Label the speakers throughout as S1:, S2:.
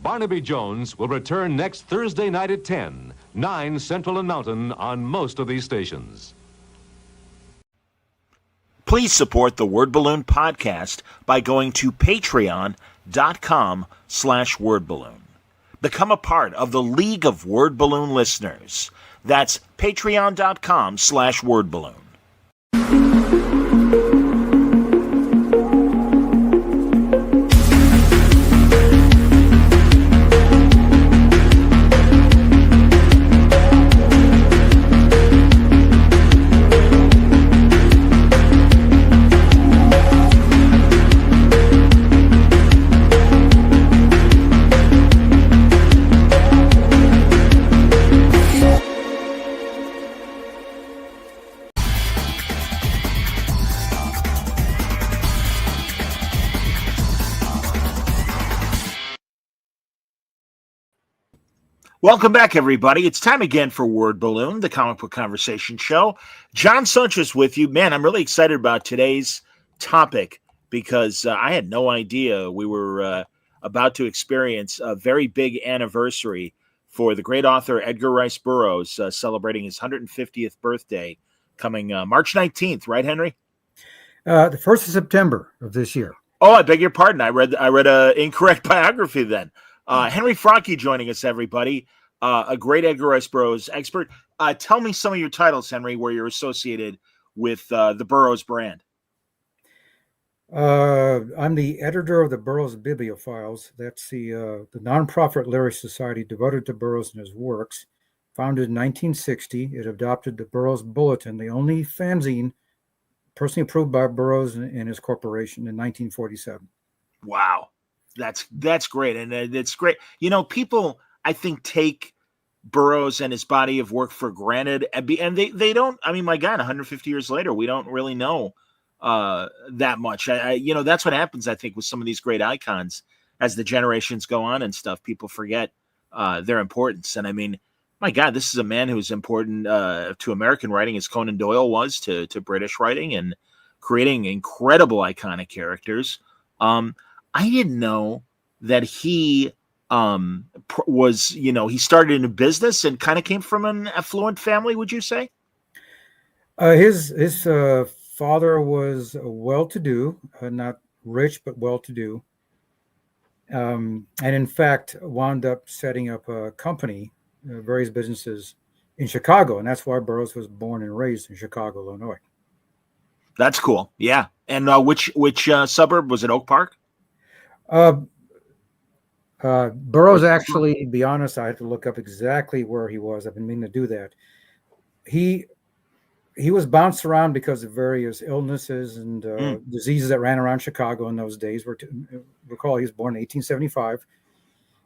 S1: Barnaby Jones will return next Thursday night at 10, 9 Central and Mountain on most of these stations.
S2: Please support the Word Balloon podcast by going to patreon.com/wordballoon. Become a part of the League of Word Balloon listeners. That's patreon.com/wordballoon. Welcome back, everybody. It's time again for Word Balloon, the comic book conversation show. John Sanchez with you. Man, I'm really excited about today's topic because I had no idea we were about to experience a very big anniversary for the great author Edgar Rice Burroughs celebrating his 150th birthday coming March 19th, right, Henry?
S3: The 1st of September of this year.
S2: Oh, I beg your pardon. I read an incorrect biography then. Henry Franke joining us, everybody. A great Edgar Rice Burroughs expert. Tell me some of your titles, Henry, where you're associated with the Burroughs brand.
S3: I'm the editor of the Burroughs Bibliophiles. That's the nonprofit literary society devoted to Burroughs and his works. Founded in 1960, it adopted the Burroughs Bulletin, the only fanzine personally approved by Burroughs and his corporation in 1947.
S2: Wow. That's great. And it's great. You know, people, I think, take Burroughs and his body of work for granted. And they don't, I mean, my God, 150 years later, we don't really know that much. That's what happens, I think, with some of these great icons. As the generations go on and stuff, people forget their importance. And I mean, my God, this is a man who's important to American writing as Conan Doyle was to British writing and creating incredible iconic characters. I didn't know that he was, he started in a business and kind of came from an affluent family, would you say?
S3: His father was well-to-do, not rich, but well-to-do. And in fact, wound up setting up a company, various businesses in Chicago. And that's why Burroughs was born and raised in Chicago, Illinois.
S2: That's cool. Yeah. And which suburb was it? Oak Park?
S3: Burroughs, actually, to be honest, I had to look up exactly where he was. I've been meaning to do that. He was bounced around because of various illnesses and diseases that ran around Chicago in those days. Recall, he was born in 1875.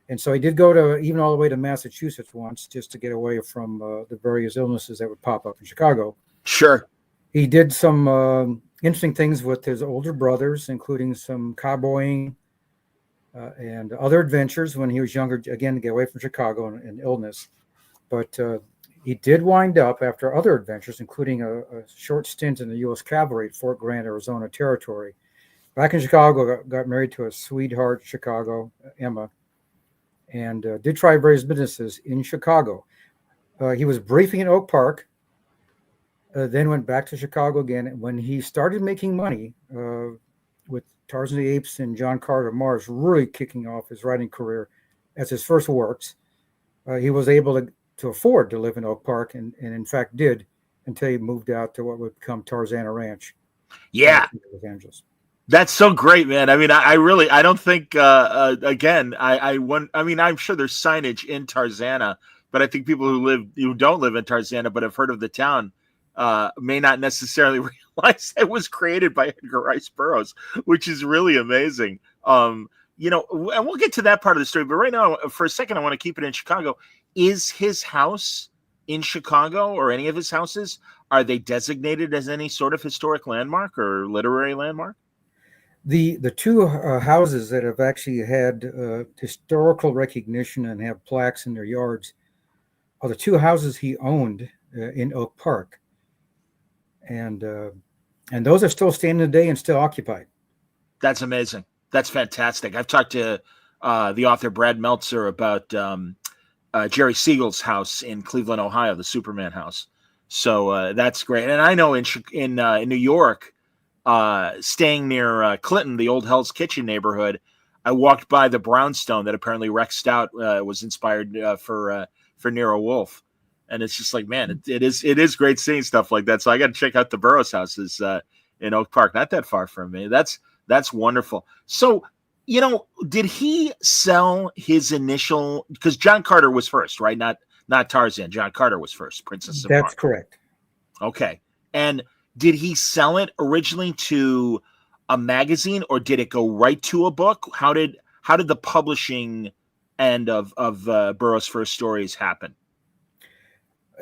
S3: And so he did go to even all the way to Massachusetts once just to get away from the various illnesses that would pop up in Chicago.
S2: Sure.
S3: He did some interesting things with his older brothers, including some cowboying and other adventures when he was younger, again, to get away from Chicago and illness. But he did wind up, after other adventures, including a short stint in the U.S. Cavalry at Fort Grant, Arizona Territory. Back in Chicago, got married to a sweetheart, Chicago, Emma, and did try various businesses in Chicago. He was briefing in Oak Park, then went back to Chicago again. And when he started making money with Tarzan the Apes and John Carter of Mars really kicking off his writing career as his first works, he was able to afford to live in Oak Park, and in fact did, until he moved out to what would become Tarzan Ranch.
S2: Yeah.
S3: Los Angeles.
S2: That's so great, man. I mean, I don't think, again, I'm sure there's signage in Tarzana, but I think people who don't live in Tarzana but have heard of the town may not necessarily realize it was created by Edgar Rice Burroughs, which is really amazing. And we'll get to that part of the story, but right now, for a second, I want to keep it in Chicago. Is his house in Chicago, or any of his houses, are they designated as any sort of historic landmark or literary landmark?
S3: The two houses that have actually had historical recognition and have plaques in their yards are the two houses he owned in Oak Park. And those are still standing today and still occupied.
S2: That's amazing. That's fantastic. I've talked to the author Brad Meltzer about Jerry Siegel's house in Cleveland, Ohio, the Superman house. So that's great. And I know in New York, staying near Clinton, the old Hell's Kitchen neighborhood, I walked by the brownstone that apparently Rex Stout was inspired for Nero Wolfe. And it's just like, man, it is great seeing stuff like that. So I got to check out the Burroughs houses in Oak Park, not that far from me. That's wonderful. So, did he sell his initial? Because John Carter was first, right? Not Tarzan. John Carter was first. Princess of
S3: That's
S2: Mars.
S3: correct.
S2: Okay. And did he sell it originally to a magazine, or did it go right to a book? How did the publishing end of Burroughs' first stories happen?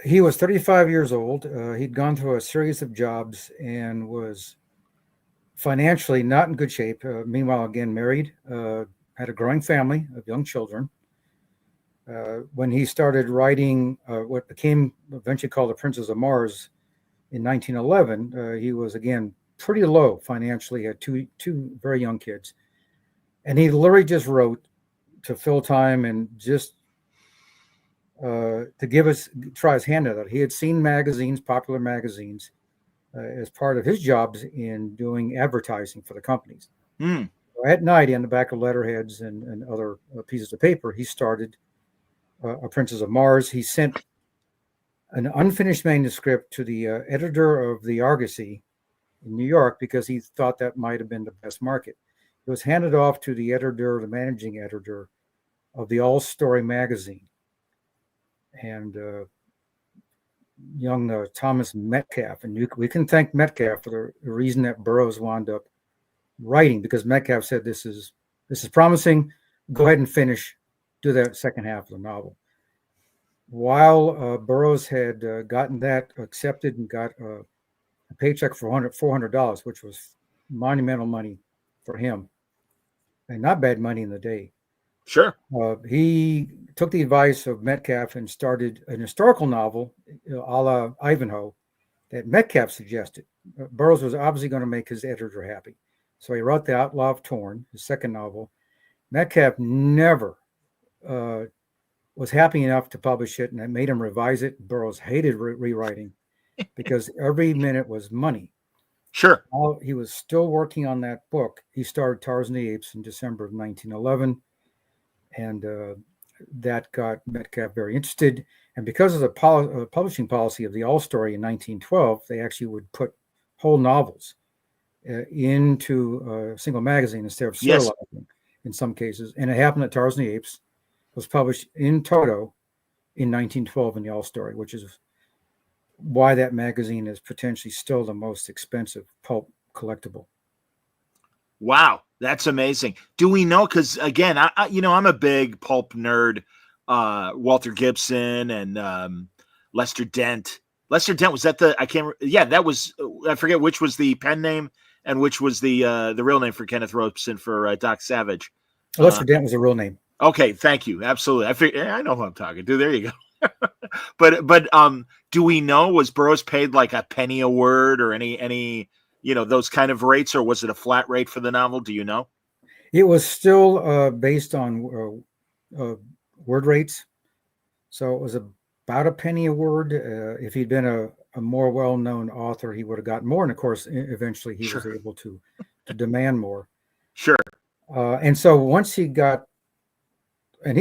S3: He was 35 years old. He'd gone through a series of jobs and was financially not in good shape. Meanwhile, again, married, had a growing family of young children. When he started writing what became eventually called The Princess of Mars in 1911, he was, again, pretty low financially, had two very young kids. And he literally just wrote to fill time and just to try his hand at it. He had seen magazines, popular magazines, as part of his jobs in doing advertising for the companies. At night, on the back of letterheads and other pieces of paper, he started A Princess of Mars. He sent an unfinished manuscript to the editor of the Argosy in New York because he thought that might have been the best market. It was handed off to the managing editor of the All Story magazine. And young Thomas Metcalf, and we can thank Metcalf for the reason that Burroughs wound up writing, because Metcalf said, this is promising, go ahead and do that second half of the novel. While Burroughs had gotten that accepted and got a paycheck for $400, which was monumental money for him, and not bad money in the day.
S2: Sure.
S3: He took the advice of Metcalf and started an historical novel, a la Ivanhoe, that Metcalf suggested. Burroughs was obviously going to make his editor happy. So he wrote The Outlaw of Torn, his second novel. Metcalf never was happy enough to publish it, and it made him revise it. Burroughs hated rewriting because every minute was money.
S2: Sure.
S3: While he was still working on that book, he started Tarzan the Apes in December of 1911. And that got Metcalf very interested. And because of the publishing policy of the All Story in 1912, they actually would put whole novels into a single magazine instead of serializing in some cases. And it happened that Tarzan the Apes was published in toto in 1912 in the All Story, which is why that magazine is potentially still the most expensive pulp collectible.
S2: Wow, that's amazing. Do we know? Because again, I'm a big pulp nerd. Walter Gibson and Lester Dent. Lester Dent, was that that was, I forget which was the pen name and which was the real name for Kenneth Robeson for Doc Savage.
S3: Lester Dent was a real name.
S2: Okay, thank you. Absolutely. I know who I'm talking to. There you go. but do we know, was Burroughs paid like a penny a word or any those kind of rates, or was it a flat rate for the novel? Do you know?
S3: It was still based on word rates. So it was about a penny a word. If he'd been a more well-known author, he would have gotten more. And of course, eventually he was able to demand more.
S2: Sure.
S3: And so once he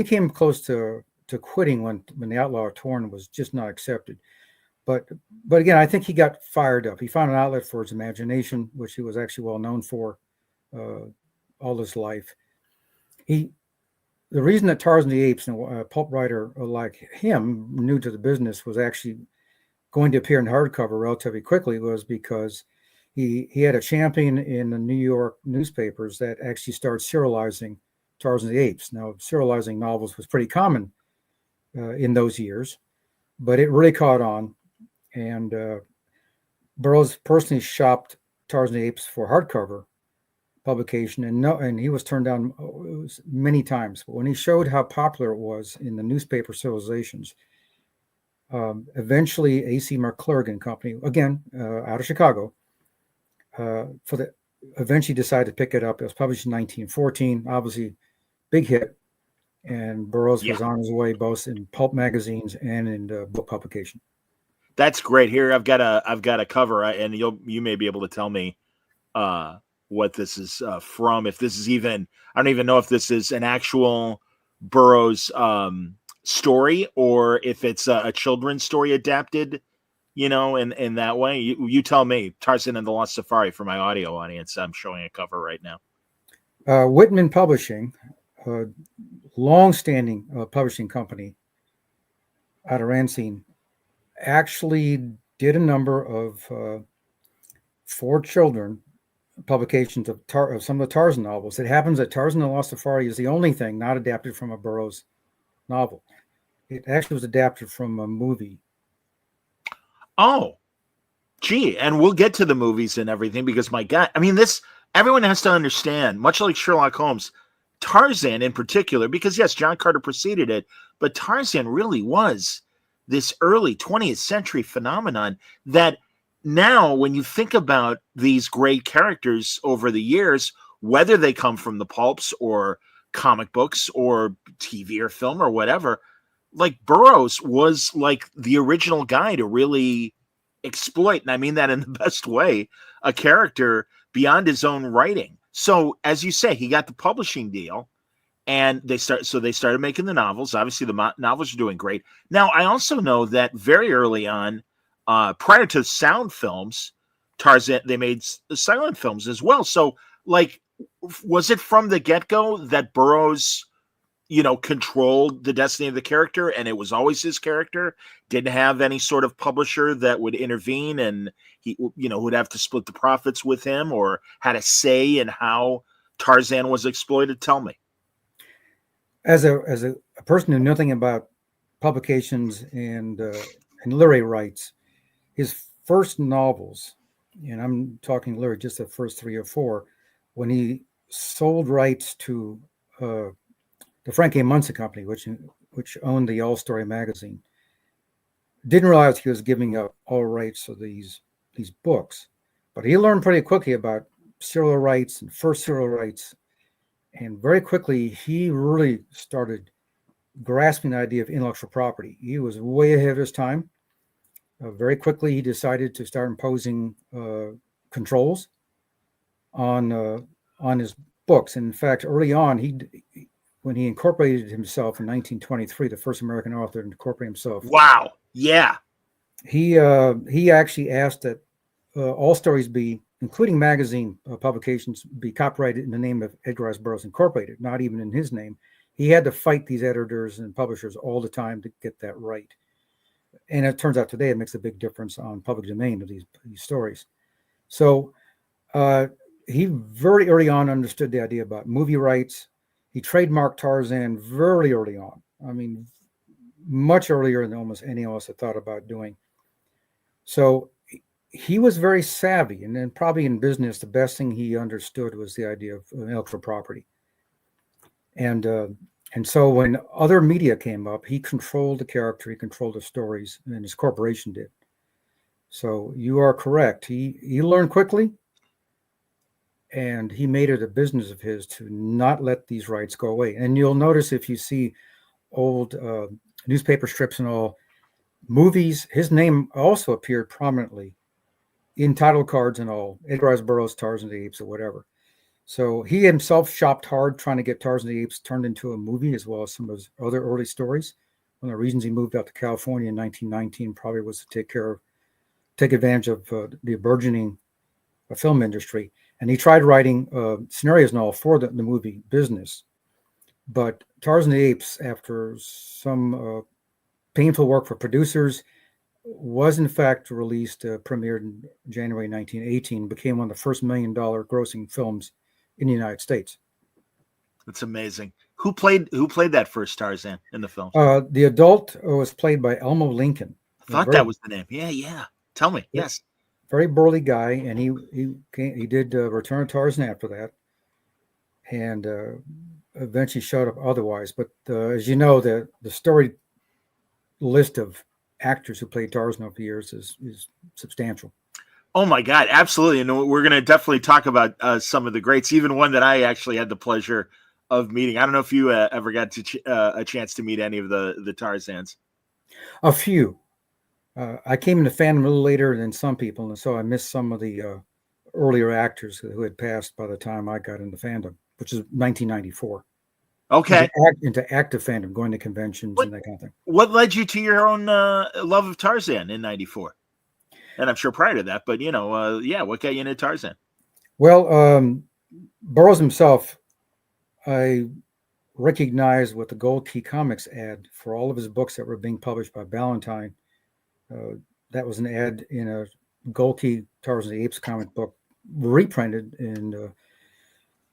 S3: came close to quitting when The Outlaw of Torn was just not accepted. But again, I think he got fired up. He found an outlet for his imagination, which he was actually well known for all his life. The reason that Tarzan the Apes and a pulp writer like him, new to the business, was actually going to appear in hardcover relatively quickly was because he had a champion in the New York newspapers that actually started serializing Tarzan the Apes. Now, serializing novels was pretty common in those years, but it really caught on. And Burroughs personally shopped Tarzan the Apes for hardcover publication, and he was turned down many times. But when he showed how popular it was in the newspaper serializations, eventually A.C. McClurg and Company, again out of Chicago, eventually decided to pick it up. It was published in 1914. Obviously, big hit, and Burroughs
S2: Yeah.
S3: was on his way both in pulp magazines and in book publication.
S2: That's great. Here I've got a cover, and you may be able to tell me what this is from. If this is even, I don't even know if this is an actual Burroughs story or if it's a children's story adapted, in that way. You tell me. Tarzan and the Lost Safari for my audio audience. I'm showing a cover right now.
S3: Whitman Publishing, a long-standing publishing company out of Racine, actually did a number of for children publications of some of the Tarzan novels. It happens that Tarzan and the Lost Safari is the only thing not adapted from a Burroughs novel. It actually was adapted from a movie.
S2: Oh, gee, and we'll get to the movies and everything because my God, I mean, everyone has to understand, much like Sherlock Holmes, Tarzan in particular, because yes, John Carter preceded it, but Tarzan really was this early 20th century phenomenon that now when you think about these great characters over the years, whether they come from the pulps or comic books or TV or film or whatever, like Burroughs was like the original guy to really exploit, and I mean that in the best way, a character beyond his own writing. So as you say, he got the publishing deal, and they started making the novels. Obviously, the novels are doing great. Now, I also know that very early on, prior to sound films, Tarzan, they made silent films as well. So, like, was it from the get-go that Burroughs, controlled the destiny of the character, and it was always his character? Didn't have any sort of publisher that would intervene, and he, would have to split the profits with him, or had a say in how Tarzan was exploited? Tell me.
S3: As a person who knew nothing about publications and literary rights, his first novels, and I'm talking literally just the first 3 or 4, when he sold rights to the Frank A. Munson Company, which owned the All Story magazine, didn't realize he was giving up all rights of these books. But he learned pretty quickly about serial rights and first serial rights. And very quickly, he really started grasping the idea of intellectual property. He was way ahead of his time. Very quickly, he decided to start imposing controls on his books. And in fact, early on, when he incorporated himself in 1923, the first American author to incorporate himself.
S2: Wow! Yeah.
S3: He actually asked that all stories be, including magazine publications, be copyrighted in the name of Edgar Burroughs Incorporated, not even in his name. He had to fight these editors and publishers all the time to get that right. And it turns out today it makes a big difference on public domain of these stories. So he very early on understood the idea about movie rights. He trademarked Tarzan very early on. I mean, much earlier than almost anyone else had thought about doing. So he was very savvy, and then probably in business, the best thing he understood was the idea of intellectual property. And so when other media came up, he controlled the character, he controlled the stories, and his corporation did. So you are correct. He learned quickly, and he made it a business of his to not let these rights go away. And you'll notice if you see old newspaper strips and all, movies, his name also appeared prominently in title cards and all, Edgar Rice Burroughs, Tarzan the Apes, or whatever. So he himself shopped hard trying to get Tarzan the Apes turned into a movie, as well as some of his other early stories. One of the reasons he moved out to California in 1919 probably was to take advantage of the burgeoning film industry. And he tried writing scenarios and all for the movie business. But Tarzan the Apes, after some painful work for producers, was in fact released, premiered in January 1918, became one of the first $1 million grossing films in the United States.
S2: That's amazing. Who played that first Tarzan in the film?
S3: The adult was played by Elmo Lincoln.
S2: I thought that was the name. Yeah. Tell me. Yes.
S3: Very burly guy, and he did Return of Tarzan after that, and eventually showed up otherwise. But as you know, the story list of actors who played Tarzan over the years is substantial.
S2: Oh my God, absolutely. And we're going to definitely talk about some of the greats, even one that I actually had the pleasure of meeting. I don't know if you ever got to a chance to meet any of the Tarzans.
S3: A few. I came into fandom a little later than some people, and so I missed some of the earlier actors who had passed by the time I got into fandom, which is 1994.
S2: Okay.
S3: Into active fandom, going to conventions and that kind of thing.
S2: What led you to your own love of Tarzan in '94? And I'm sure prior to that, but what got you into Tarzan?
S3: Well, Burroughs himself, I recognized with the Gold Key Comics ad for all of his books that were being published by Ballantine. That was an ad in a Gold Key Tarzan the Apes comic book reprinted in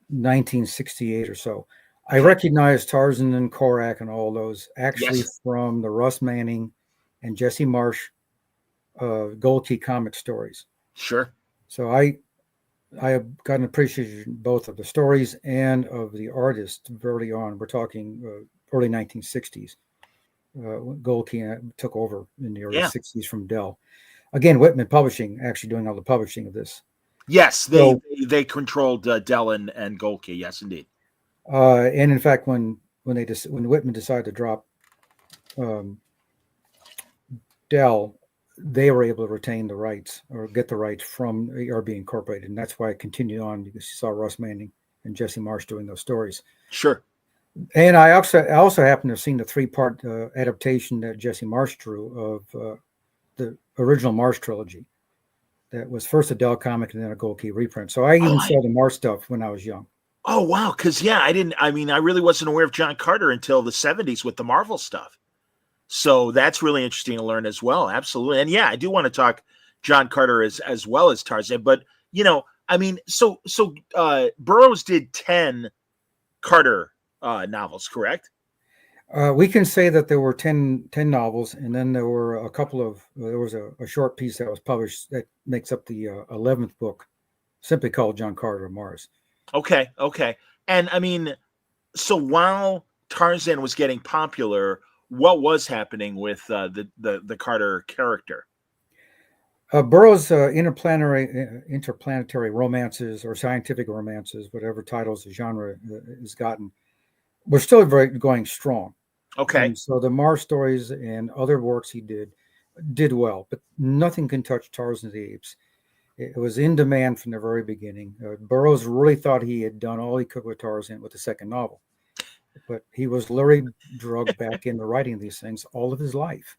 S3: 1968 or so. I recognized Tarzan and Korak and all those actually from the Russ Manning and Jesse Marsh Gold Key comic stories.
S2: Sure.
S3: So I have got an appreciation both of the stories and of the artist early on. We're talking early 1960s. Gold Key took over in the early 60s from Dell. Again, Whitman Publishing actually doing all the publishing of this.
S2: Yes, they controlled Dell and Gold Key. Yes, indeed.
S3: And in fact, when Whitman decided to drop Dell, they were able to retain the rights or get the rights from ERB Incorporated, and that's why it continued on, because you saw Russ Manning and Jesse Marsh doing those stories.
S2: Sure.
S3: And I also happen to have seen the 3-part adaptation that Jesse Marsh drew of the original Marsh trilogy. That was first a Dell comic and then a Gold Key reprint. So I even saw the Marsh stuff when I was young.
S2: Oh, wow. Because, I really wasn't aware of John Carter until the 70s with the Marvel stuff. So that's really interesting to learn as well. Absolutely. And I do want to talk John Carter as well as Tarzan. But, so Burroughs did 10 Carter novels, correct?
S3: We can say that there were 10 novels, and then there were there was a short piece that was published that makes up the 11th book, simply called John Carter of Mars.
S2: Okay. And so while Tarzan was getting popular, what was happening with the Carter character?
S3: Burroughs' interplanetary romances or scientific romances, whatever titles the genre has gotten, were still going strong.
S2: Okay.
S3: And so the Mars stories and other works he did well, but nothing can touch Tarzan the Apes. It was in demand from the very beginning. Burroughs really thought he had done all he could with Tarzan with the second novel, but he was literally drugged back into writing these things all of his life.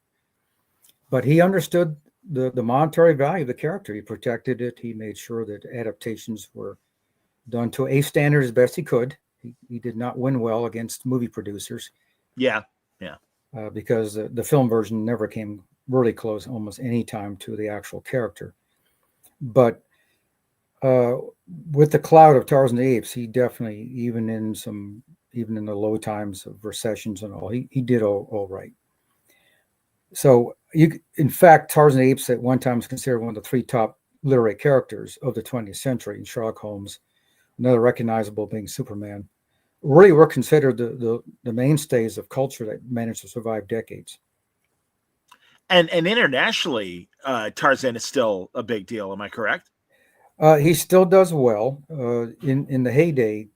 S3: But he understood the monetary value of the character. He protected it. He made sure that adaptations were done to a standard as best he could. He did not win well against movie producers.
S2: Yeah.
S3: Because the film version never came really close almost any time to the actual character. But with the cloud of Tarzan the Apes, he definitely, even in the low times of recessions and all, he did all right. So in fact, Tarzan the Apes at one time was considered one of the 3 top literary characters of the 20th century, and Sherlock Holmes, another recognizable being Superman, really were considered the mainstays of culture that managed to survive decades.
S2: And internationally, Tarzan is still a big deal. Am I correct?
S3: He still does well. In the heyday,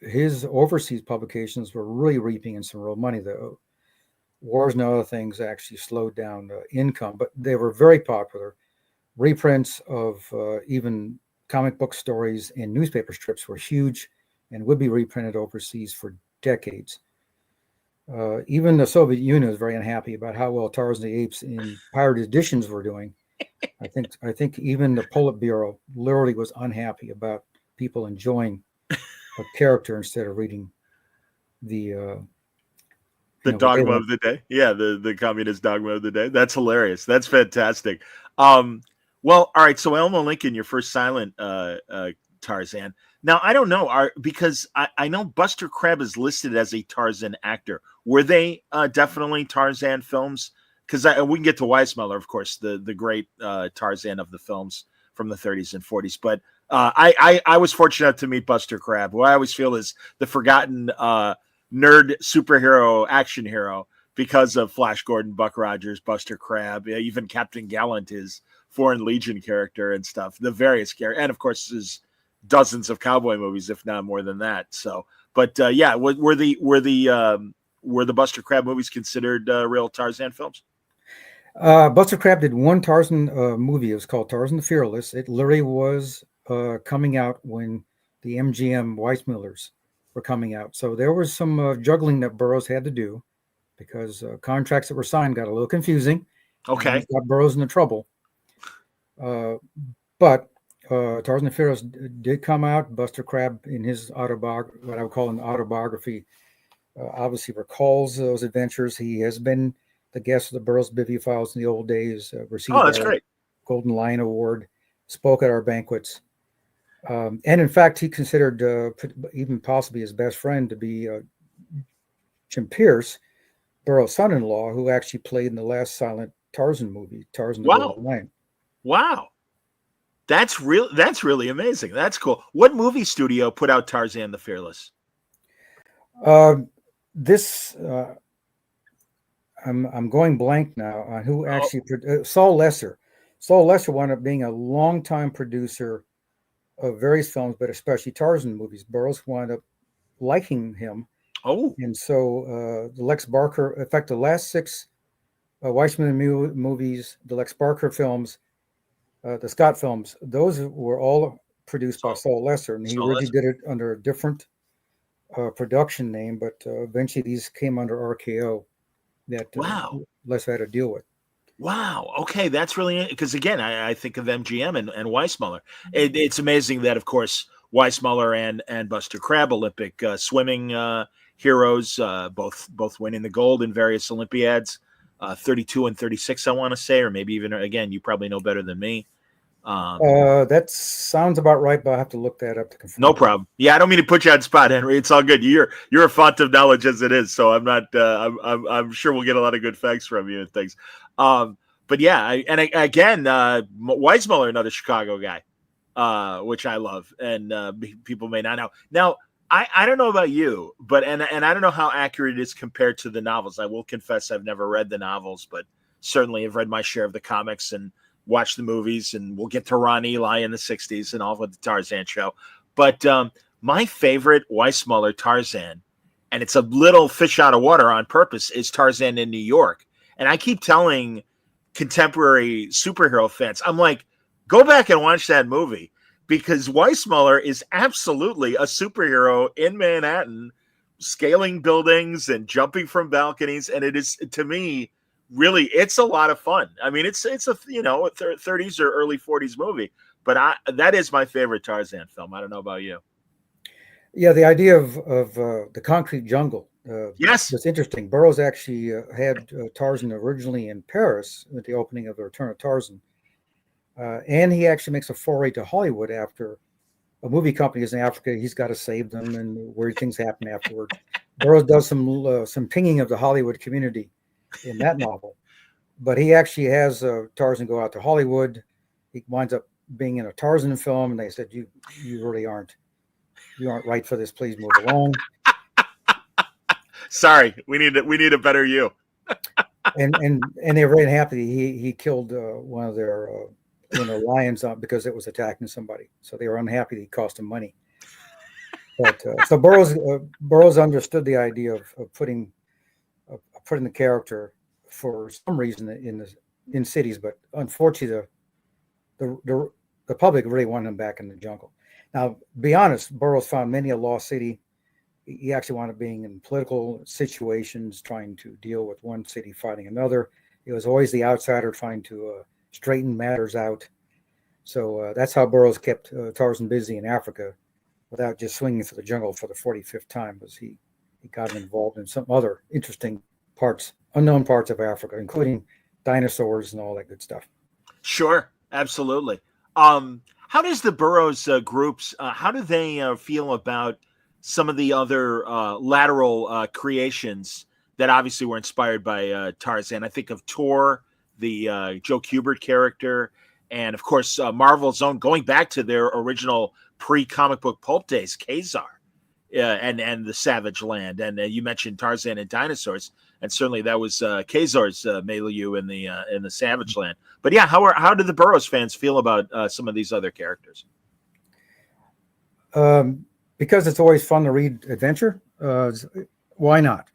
S3: his overseas publications were really reaping in some real money. The wars and other things actually slowed down income, but they were very popular. Reprints of even comic book stories and newspaper strips were huge and would be reprinted overseas for decades. Even the Soviet Union was very unhappy about how well Tarzan the Apes in pirate editions were doing. I think even the Politburo literally was unhappy about people enjoying a character instead of reading the
S2: dogma of the day. Yeah, the communist dogma of the day. That's hilarious. That's fantastic. Well, all right. So Elmo Lincoln, your first silent Tarzan. Now, I don't know, because I know Buster Crabbe is listed as a Tarzan actor. Were they definitely Tarzan films? Because we can get to Weissmuller, of course, the great Tarzan of the films from the 30s and 40s. But I was fortunate to meet Buster Crabbe, who I always feel is the forgotten nerd superhero action hero because of Flash Gordon, Buck Rogers, Buster Crabbe, even Captain Gallant, his Foreign Legion character and stuff, the various characters, and of course his dozens of cowboy movies, if not more than that. So, But yeah, were the Buster Crab movies considered real Tarzan films?
S3: Buster Crabbe did one Tarzan movie. It was called Tarzan the Fearless. It literally was coming out when the MGM Weissmullers were coming out. So there was some juggling that Burroughs had to do because contracts that were signed got a little confusing.
S2: Okay.
S3: Got Burroughs into trouble. But Tarzan the Fearless did come out. Buster Crabbe, in his autobiography, what I would call an autobiography, obviously recalls those adventures. He has been the guest of the Burroughs Bibliophiles in the old days, received
S2: that's
S3: our
S2: great.
S3: Golden Lion Award, spoke at our banquets. And in fact, he considered even possibly his best friend to be Jim Pierce, Burroughs' son-in-law, who actually played in the last silent Tarzan movie, Tarzan the Golden Lion.
S2: Wow. That's really amazing. That's cool. What movie studio put out Tarzan the Fearless?
S3: I'm going blank now on who actually Saul Lesser. Saul Lesser wound up being a longtime producer of various films, but especially Tarzan movies. Burroughs wound up liking him.
S2: Oh.
S3: And so the Lex Barker, in fact, the last 6 Weissman movies, the Lex Barker films, the Scott films, those were all produced by Saul Lesser. And he originally did it under a different production name, but eventually these came under RKO that Lesser had to deal with.
S2: Wow. Okay, that's really, because again, I think of MGM and Weissmuller. It's amazing that, of course, Weissmuller and Buster Crabbe, Olympic swimming heroes, both winning the gold in various Olympiads, 32 and 36, I want to say, or maybe even, again, you probably know better than me.
S3: That sounds about right, but I have to look that up to confirm.
S2: No problem. Yeah, I don't mean to put you on spot, Henry. It's all good. You're a font of knowledge as it is, so I'm not. I'm sure we'll get a lot of good facts from you and things. But yeah, again, Weissmuller, another Chicago guy, which I love, and people may not know. Now, I don't know about you, but and I don't know how accurate it is compared to the novels. I will confess I've never read the novels, but certainly have read my share of the comics and watch the movies, and we'll get to Ron Ely in the 60s and all with the Tarzan show. But my favorite Weissmuller Tarzan, and it's a little fish out of water on purpose, is Tarzan in New York. And I keep telling contemporary superhero fans, I'm like, go back and watch that movie, because Weissmuller is absolutely a superhero in Manhattan, scaling buildings and jumping from balconies. And it is, to me, really, it's a lot of fun. I mean, it's a 30s or early 40s movie, but that is my favorite Tarzan film. I don't know about you.
S3: Yeah, the idea of the concrete jungle.
S2: Yes,
S3: it's interesting. Burroughs actually had Tarzan originally in Paris at the opening of The Return of Tarzan, and he actually makes a foray to Hollywood after a movie company is in Africa. He's got to save them, and weird things happen afterward. Burroughs does some pinging of the Hollywood community in that novel, but he actually has Tarzan go out to Hollywood. He winds up being in a Tarzan film, and they said, "You really aren't right for this. Please move along."
S2: Sorry, we need a better you.
S3: and they were very happy. He killed one of their lions because it was attacking somebody, so they were unhappy that he cost them money. But so Burroughs understood the idea of putting the character for some reason in cities, but unfortunately the public really wanted him back in the jungle. Now, to be honest, Burroughs found many a lost city. He actually wound up being in political situations, trying to deal with one city fighting another. It was always the outsider trying to straighten matters out. So that's how Burroughs kept Tarzan busy in Africa without just swinging through the jungle for the 45th time, was he got him involved in some other interesting unknown parts of Africa, including dinosaurs and all that good stuff.
S2: Sure, absolutely. How does the Burroughs groups, how do they feel about some of the other lateral creations that obviously were inspired by Tarzan? I think of Tor, the Joe Kubert character, and of course Marvel's own, going back to their original pre-comic book pulp days, Khazar, and the Savage Land, and you mentioned Tarzan and dinosaurs, and certainly that was Khazar's milieu in the Savage Land. But yeah, how do the Burroughs fans feel about some of these other characters?
S3: because it's always fun to read adventure. Why not?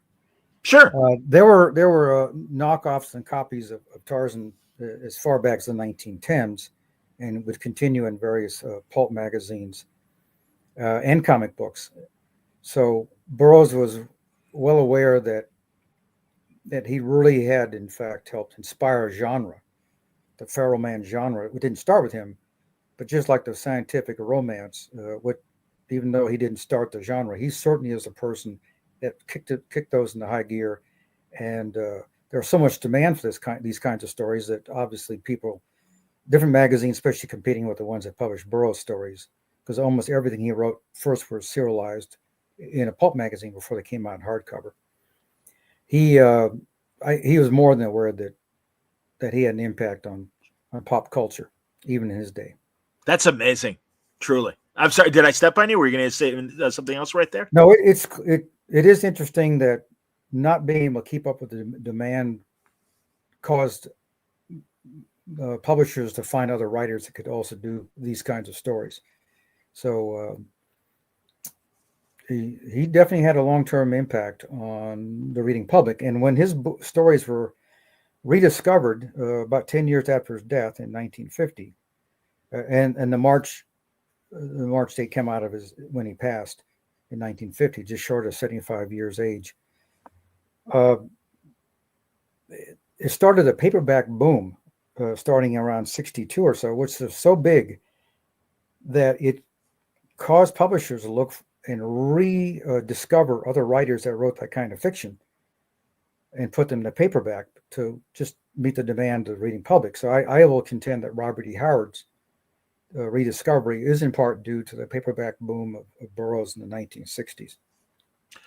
S2: Sure.
S3: There were knockoffs and copies of Tarzan as far back as the 1910s, and would continue in various pulp magazines and comic books. So Burroughs was well aware that he really had, in fact, helped inspire genre, the feral man genre. It didn't start with him, but just like the scientific romance, even though he didn't start the genre, he certainly is a person that kicked those into high gear. And there's so much demand for these kinds of stories that obviously different magazines, especially competing with the ones that publish Burroughs stories, because almost everything he wrote first was serialized in a pulp magazine before they came out in hardcover. He was more than aware that he had an impact on pop culture, even in his day.
S2: That's amazing, truly. I'm sorry, did I step on you? Were you going to say something else right there?
S3: No, it is interesting that not being able to keep up with the demand caused publishers to find other writers that could also do these kinds of stories. So he definitely had a long-term impact on the reading public. And when his stories were rediscovered about 10 years after his death in 1950, and the March date came out of when he passed in 1950, just short of 75 years age. It started a paperback boom starting around 62 or so, which is so big that it caused publishers to look and rediscover other writers that wrote that kind of fiction and put them to paperback to just meet the demand of the reading public. So I will contend that Robert E. Howard's rediscovery is in part due to the paperback boom of Burroughs in the 1960s.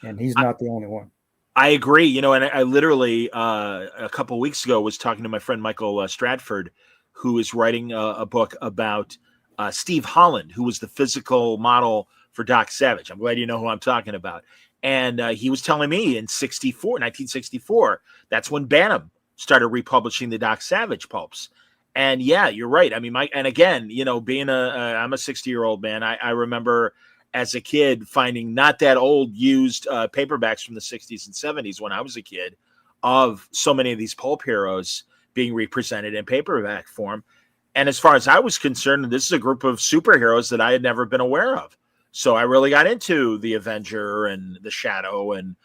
S3: And he's not the only one.
S2: I agree. And I literally a couple of weeks ago was talking to my friend Michael Stratford, who is writing a book about Steve Holland, who was the physical model for Doc Savage. I'm glad you know who I'm talking about. And he was telling me in 1964, that's when Bantam started republishing the Doc Savage pulps. And yeah, you're right. I mean, and again, being I'm a 60-year-old man, I remember as a kid finding not that old used paperbacks from the 60s and 70s when I was a kid of so many of these pulp heroes being represented in paperback form. And as far as I was concerned, this is a group of superheroes that I had never been aware of. So I really got into the Avenger and the Shadow and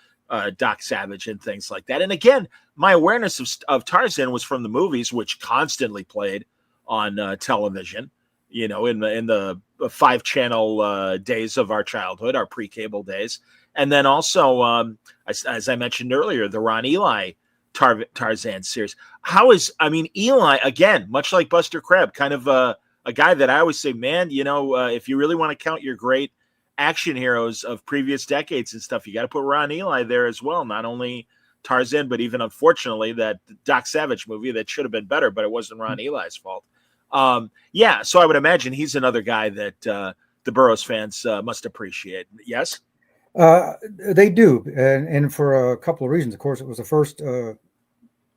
S2: Doc Savage and things like that. And again, my awareness of Tarzan was from the movies, which constantly played on television, in the 5-channel days of our childhood, our pre-cable days. And then also, as I mentioned earlier, the Ron Ely Tarzan series. Ely, again, much like Buster Crabbe, kind of a guy that I always say, man, if you really want to count your great action heroes of previous decades and stuff, you got to put Ron Ely there as well. Not only Tarzan, but even unfortunately that Doc Savage movie that should have been better, but it wasn't Ron Eli's fault. So I would imagine he's another guy that the Burroughs fans must appreciate. Yes?
S3: They do. And for a couple of reasons. Of course, it was the first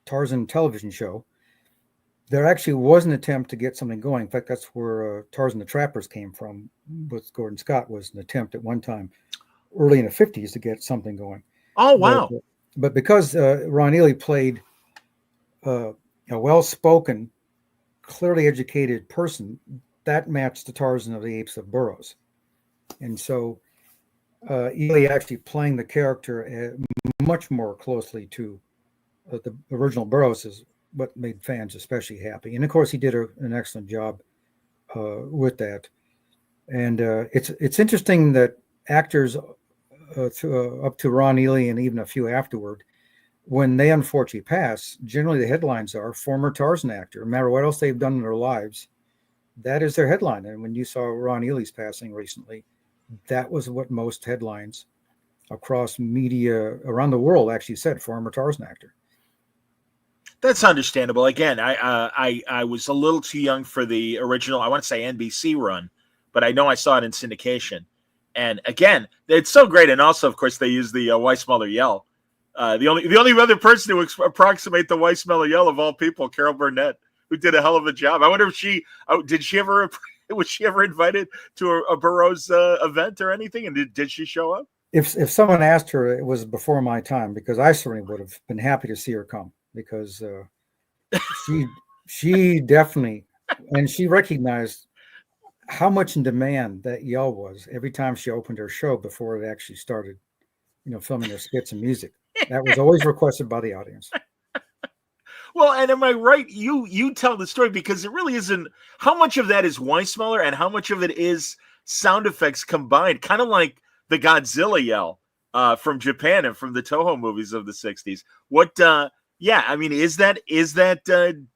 S3: Tarzan television show. There actually was an attempt to get something going. In fact, that's where Tarzan the Trappers came from with Gordon Scott, was an attempt at one time early in the 50s to get something going.
S2: Oh, wow.
S3: But because Ron Ely played a well-spoken, clearly educated person, that matched the Tarzan of the Apes of Burroughs. And so Ely actually playing the character much more closely to the original Burroughs is what made fans especially happy. And of course, he did an excellent job with that. And it's interesting that actors up to Ron Ely and even a few afterward, when they unfortunately pass, generally the headlines are former Tarzan actor. No matter what else they've done in their lives, that is their headline. And when you saw Ron Ely's passing recently, that was what most headlines across media around the world actually said, former Tarzan actor.
S2: That's understandable. Again, I was a little too young for the original, I want to say NBC run, but I know I saw it in syndication. And again, it's so great. And also, of course, they use the Weissmuller yell. The only other person to approximate the Weissmuller yell of all people, Carol Burnett, who did a hell of a job. I wonder if did she ever Was she ever invited to a Burroughs event or anything? And did she show up?
S3: If someone asked her, it was before my time, because I certainly would have been happy to see her come, because she definitely, and she recognized how much in demand that yell was every time she opened her show before it actually started, filming their skits and music. That was always requested by the audience.
S2: Well, and am I right? You tell the story, because it really isn't. How much of that is Weissmuller and how much of it is sound effects combined? Kind of like the Godzilla yell from Japan and from the Toho movies of the 60s. What? Yeah, I mean, is that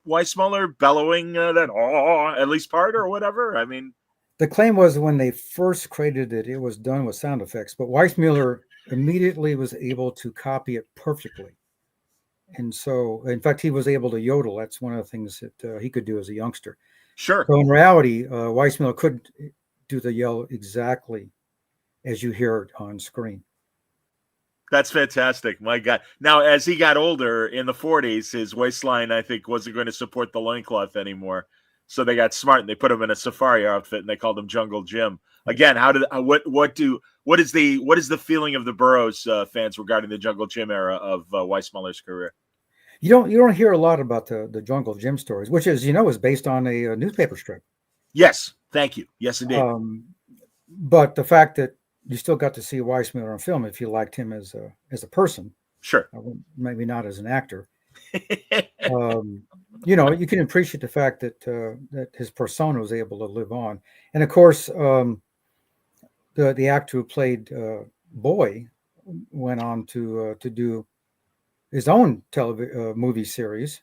S2: Weissmuller bellowing that at least part or whatever? I mean,
S3: the claim was when they first created it, it was done with sound effects, but Weissmuller immediately was able to copy it perfectly. And so, in fact, he was able to yodel. That's one of the things that he could do as a youngster.
S2: Sure.
S3: So in reality, Weissmuller could do the yell exactly as you hear it on screen.
S2: That's fantastic. My God. Now, as he got older in the 40s, his waistline, I think, wasn't going to support the loincloth anymore. So they got smart and they put him in a safari outfit and they called him Jungle Jim. Again, what is the feeling of the Burroughs fans regarding the Jungle Jim era of Weissmuller's career?
S3: You don't hear a lot about the Jungle Jim stories, which is based on a newspaper strip.
S2: Yes, thank you. Yes, indeed.
S3: But the fact that you still got to see Weissmuller on film, if you liked him as a person,
S2: sure,
S3: maybe not as an actor. You can appreciate the fact that his persona was able to live on, and of course, the actor who played Boy went on to do his own movie series,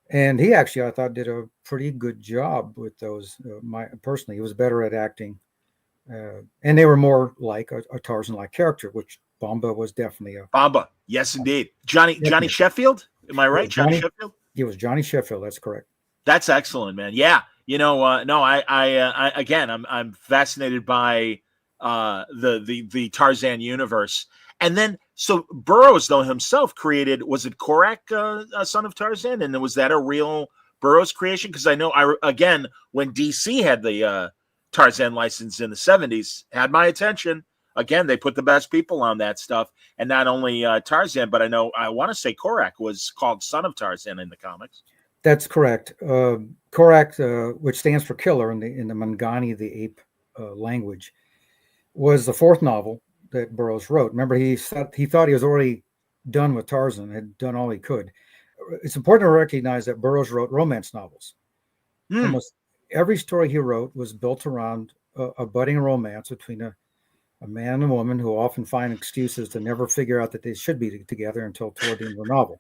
S3: and he actually, I thought, did a pretty good job with those. Personally, he was better at acting, and they were more like a Tarzan-like character, which Bamba was definitely a
S2: Bamba. Yes, indeed. Johnny Sheffield. Am I right? Johnny Sheffield.
S3: It was Johnny Sheffield. That's correct.
S2: That's excellent, man. Yeah. No, I again, I'm fascinated by the Tarzan universe. And then, so Burroughs, though, himself created, was it Korak, Son of Tarzan? And was that a real Burroughs creation? Because I know, when DC had the Tarzan license in the 70s, had my attention. Again, they put the best people on that stuff. And not only Tarzan, but I want to say Korak was called Son of Tarzan in the comics.
S3: That's correct. Korak, which stands for killer in the Mangani, the ape language, was the fourth novel that Burroughs wrote. Remember, he thought he was already done with Tarzan, had done all he could. It's important to recognize that Burroughs wrote romance novels. Almost every story he wrote was built around a budding romance between a man and a woman who often find excuses to never figure out that they should be together until toward the end of the novel.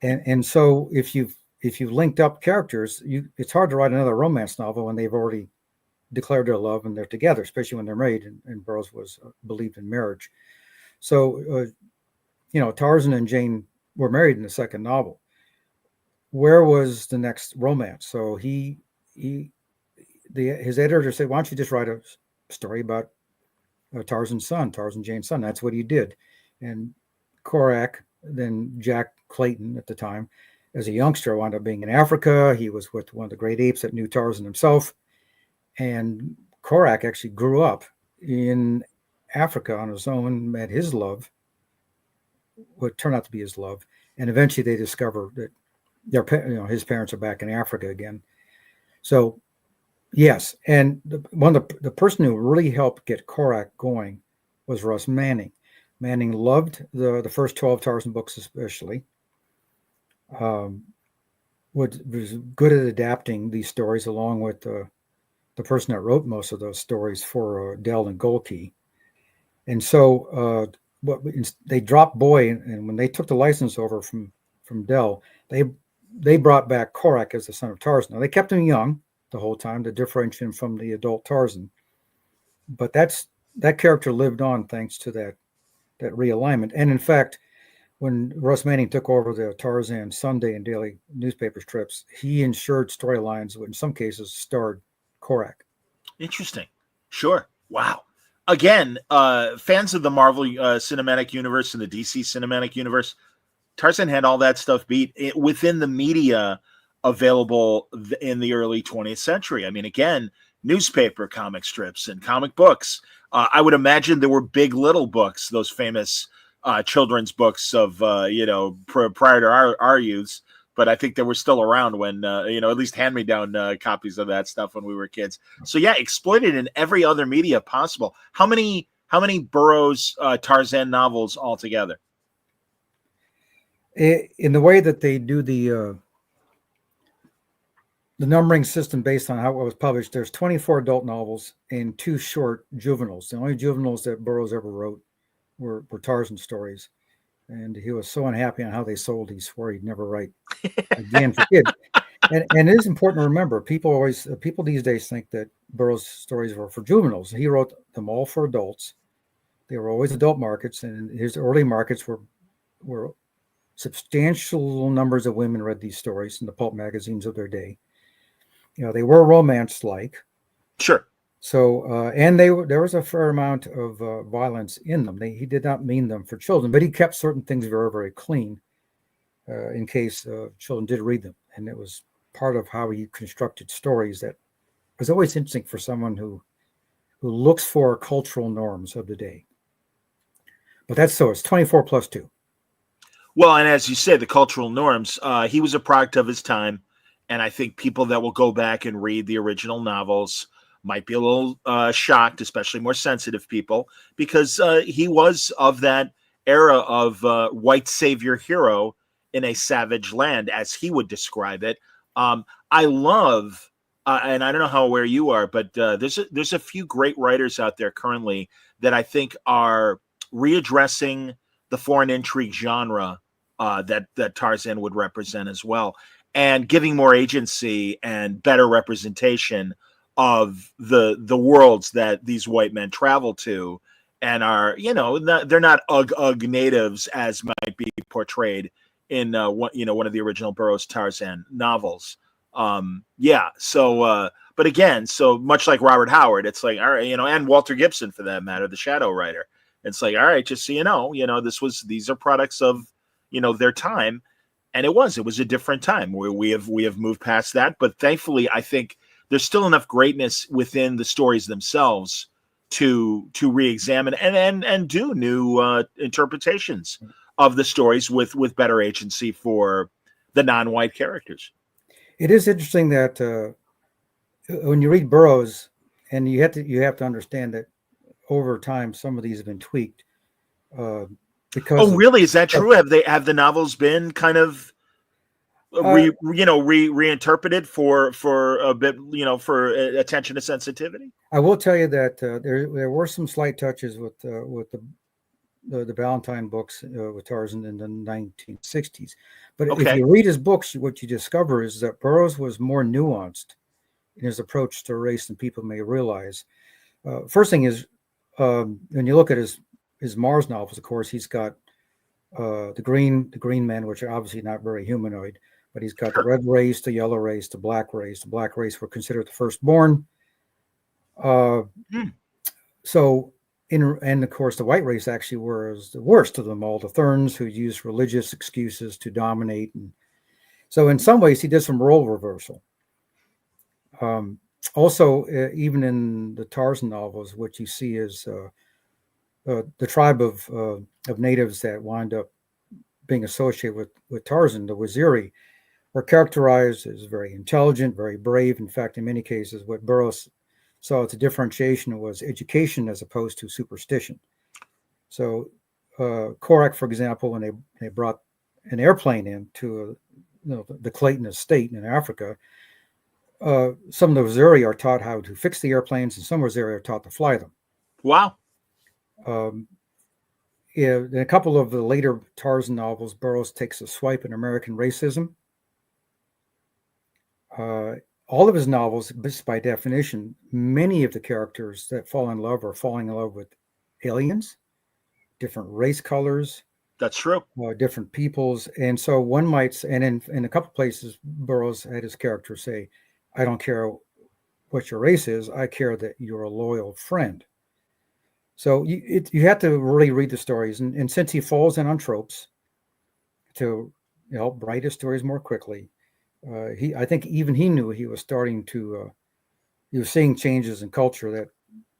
S3: And so if you've linked up characters, it's hard to write another romance novel when they've already declared their love and they're together, especially when they're married. And Burroughs believed in marriage. So, Tarzan and Jane were married in the second novel. Where was the next romance? So his editor said, "Why don't you just write a story about Tarzan's son, Tarzan Jane's son?" That's what he did. And Korak, then Jack Clayton at the time, as a youngster, wound up being in Africa. He was with one of the great apes that knew Tarzan himself. And Korak actually grew up in Africa on his own, met his love, what turned out to be his love. And eventually they discover that his parents are back in Africa again. So, yes. And the person who really helped get Korak going was Russ Manning. Manning loved the first 12 Tarzan books especially. Was good at adapting these stories, along with the person that wrote most of those stories for Dell and Golke. And so they dropped Boy, and when they took the license over from Dell, they brought back Korak as the son of Tarzan. Now, they kept him young the whole time to differentiate him from the adult Tarzan. But that character lived on thanks to that realignment. And in fact, when Russ Manning took over the Tarzan Sunday and daily newspaper strips, he ensured storylines which in some cases starred Korak.
S2: Interesting. Sure. Wow. Again, fans of the Marvel Cinematic Universe and the DC Cinematic Universe, Tarzan had all that stuff beat. Within the media, available in the early 20th century. I mean, again, newspaper comic strips and comic books. I would imagine there were Big Little books, those famous children's books of, prior to our youths. But I think they were still around when, at least hand-me-down copies of that stuff when we were kids. So yeah, exploited in every other media possible. How many Burroughs Tarzan novels altogether?
S3: In the way that they do the numbering system based on how it was published, there's 24 adult novels and 2 short juveniles. The only juveniles that Burroughs ever wrote were Tarzan stories. And he was so unhappy on how they sold, he swore he'd never write again for kids. And it is important to remember, people these days think that Burroughs' stories were for juveniles. He wrote them all for adults. They were always adult markets, and his early markets were substantial numbers of women read these stories in the pulp magazines of their day. They were romance-like.
S2: Sure.
S3: So, and there was a fair amount of violence in them. He did not mean them for children, but he kept certain things very, very clean in case children did read them. And it was part of how he constructed stories that was always interesting for someone who looks for cultural norms of the day. But it's 24 plus 2.
S2: Well, and as you say, the cultural norms, he was a product of his time. And I think people that will go back and read the original novels might be a little shocked, especially more sensitive people, because he was of that era of white savior hero in a savage land, as he would describe it. I love, and I don't know how aware you are, but there's a few great writers out there currently that I think are readdressing the foreign intrigue genre that Tarzan would represent as well, and giving more agency and better representation of the worlds that these white men travel to, and are, they're not ugh natives as might be portrayed in one of the original Burroughs Tarzan novels. But again, so much like Robert Howard, it's like, all right, and Walter Gibson for that matter, the Shadow writer. It's like, all right, just so these are products of their time, and it was a different time where we have moved past that. But thankfully, I think there's still enough greatness within the stories themselves to re-examine and do new interpretations of the stories with better agency for the non-white characters.
S3: It is interesting that when you read Burroughs, and you have to understand that over time some of these have been tweaked. Because
S2: really? Is that true? Have the novels been kind of reinterpreted for a bit, for attention to sensitivity?
S3: I will tell you that there were some slight touches with the Valentine books with Tarzan in the 1960s. But if you read his books, what you discover is that Burroughs was more nuanced in his approach to race than people may realize. First thing is, when you look at his Mars novels, of course, he's got the green men, which are obviously not very humanoid, but he's got the red race, the yellow race, the black race. The black race were considered the firstborn. So, and of course, the white race actually was the worst of them all, the Therns, who used religious excuses to dominate. And so in some ways, he did some role reversal. Also, even in the Tarzan novels, what you see is the tribe of natives that wind up being associated with Tarzan, the Waziri, were characterized as very intelligent, very brave. In fact, in many cases, what Burroughs saw as a differentiation was education as opposed to superstition. So Korak, for example, when they brought an airplane in to the Clayton estate in Africa, some of the Waziri are taught how to fix the airplanes, and some Waziri are taught to fly them.
S2: Wow.
S3: In a couple of the later Tarzan novels, Burroughs takes a swipe at American racism. All of his novels, by definition, many of the characters that fall in love are falling in love with aliens, different race colors.
S2: That's true.
S3: Different peoples. And so one might, and in a couple places, Burroughs had his character say, I don't care what your race is, I care that you're a loyal friend. So you have to really read the stories. And since he falls in on tropes to help write his stories more quickly, I think even he knew he was starting to, he was seeing changes in culture that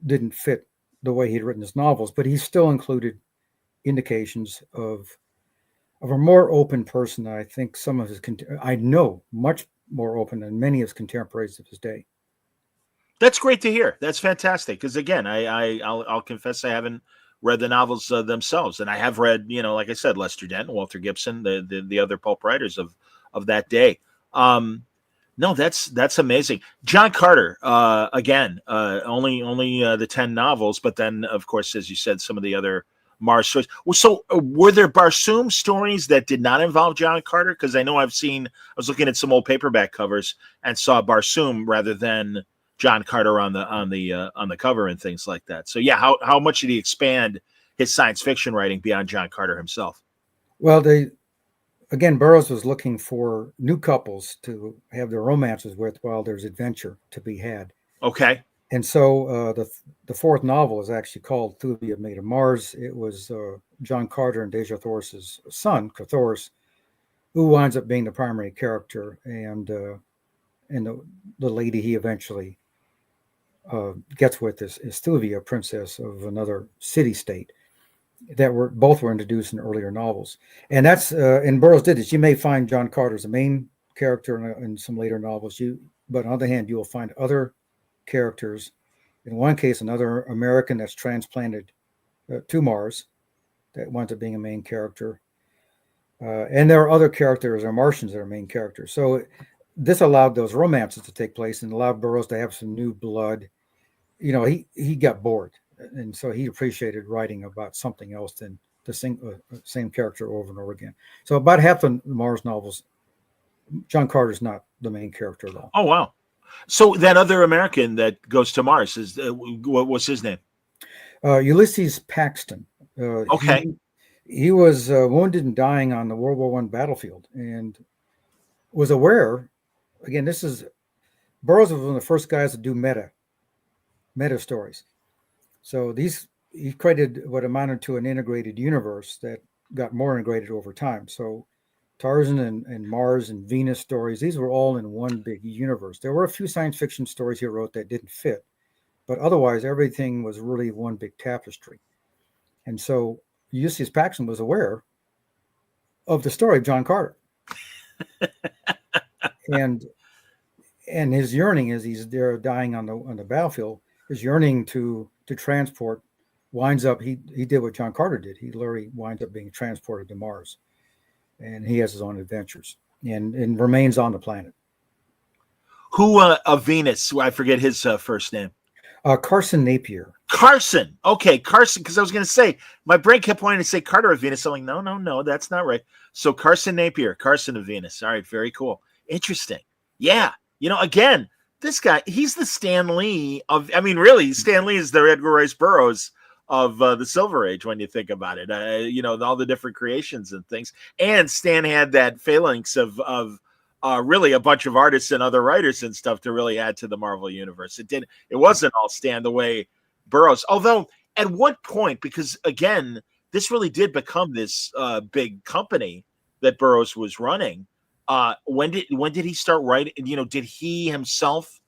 S3: didn't fit the way he'd written his novels, but he still included indications of a more open person. I think some of his, I know, much more open than many of his contemporaries of his day.
S2: That's great to hear. That's fantastic. Because again, I'll confess I haven't read the novels themselves, and I have read, like I said, Lester Denton, Walter Gibson, the other pulp writers of that day. No, that's amazing. John Carter, again, only the 10 novels, but then of course, as you said, some of the other Mars stories. So, were there Barsoom stories that did not involve John Carter? Because I know I was looking at some old paperback covers and saw Barsoom rather than John Carter on the cover and things like that. So, yeah, how much did he expand his science fiction writing beyond John Carter himself?
S3: Well, again, Burroughs was looking for new couples to have their romances with while there's adventure to be had.
S2: Okay.
S3: And so the fourth novel is actually called Thuvia Made of Mars. It was John Carter and Dejah Thoris's son, Thoris, who winds up being the primary character, and the lady he eventually gets with is Thuvia, a princess of another city-state. That both were introduced in earlier novels, and that's and Burroughs did this. You may find John Carter as a main character in some later novels. But on the other hand, you will find other characters. In one case, another American that's transplanted to Mars that winds up being a main character, and there are other characters or Martians that are main characters. So this allowed those romances to take place and allowed Burroughs to have some new blood. He got bored. And so he appreciated writing about something else than the same character over and over again. So about half the Mars novels, John Carter's not the main character at all.
S2: Oh, wow. So that other American that goes to Mars, what was his name?
S3: Ulysses Paxton.
S2: Okay.
S3: He was wounded and dying on the World War I battlefield and was aware, again, Burroughs was one of the first guys to do meta stories. So he created what amounted to an integrated universe that got more integrated over time. So Tarzan and Mars and Venus stories, these were all in one big universe. There were a few science fiction stories he wrote that didn't fit, but otherwise everything was really one big tapestry. And so Ulysses Paxton was aware of the story of John Carter. and his yearning as he's there dying on the battlefield, his yearning to transport winds up, he did what John Carter did. He literally winds up being transported to Mars, and he has his own adventures and remains on the planet.
S2: Who of Venus? I forget his first name.
S3: Carson Napier.
S2: Carson. Okay, Carson. Because I was going to say, my brain kept wanting to say Carter of Venus. I'm like, no, that's not right. So Carson Napier, Carson of Venus. All right, very cool. Interesting. Yeah. Again, this guy, he's the Stan Lee really, Stan Lee is the Edgar Rice Burroughs of the Silver Age when you think about it. All the different creations and things. And Stan had that phalanx of really a bunch of artists and other writers and stuff to really add to the Marvel universe. It wasn't all Stan the way Burroughs. Although at what point, because again, this really did become this big company that Burroughs was running. When did he start writing? Did he himself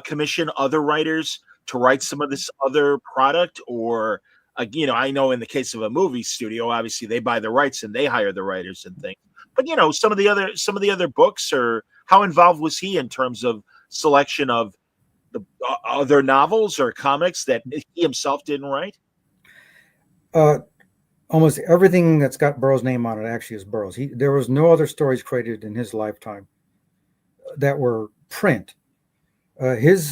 S2: commission other writers to write some of this other product? Or, I know in the case of a movie studio, obviously they buy the rights and they hire the writers and things. But some of the other books, or how involved was he in terms of selection of the other novels or comics that he himself didn't write?
S3: Almost everything that's got Burroughs' name on it actually is Burroughs. There was no other stories created in his lifetime that were print. His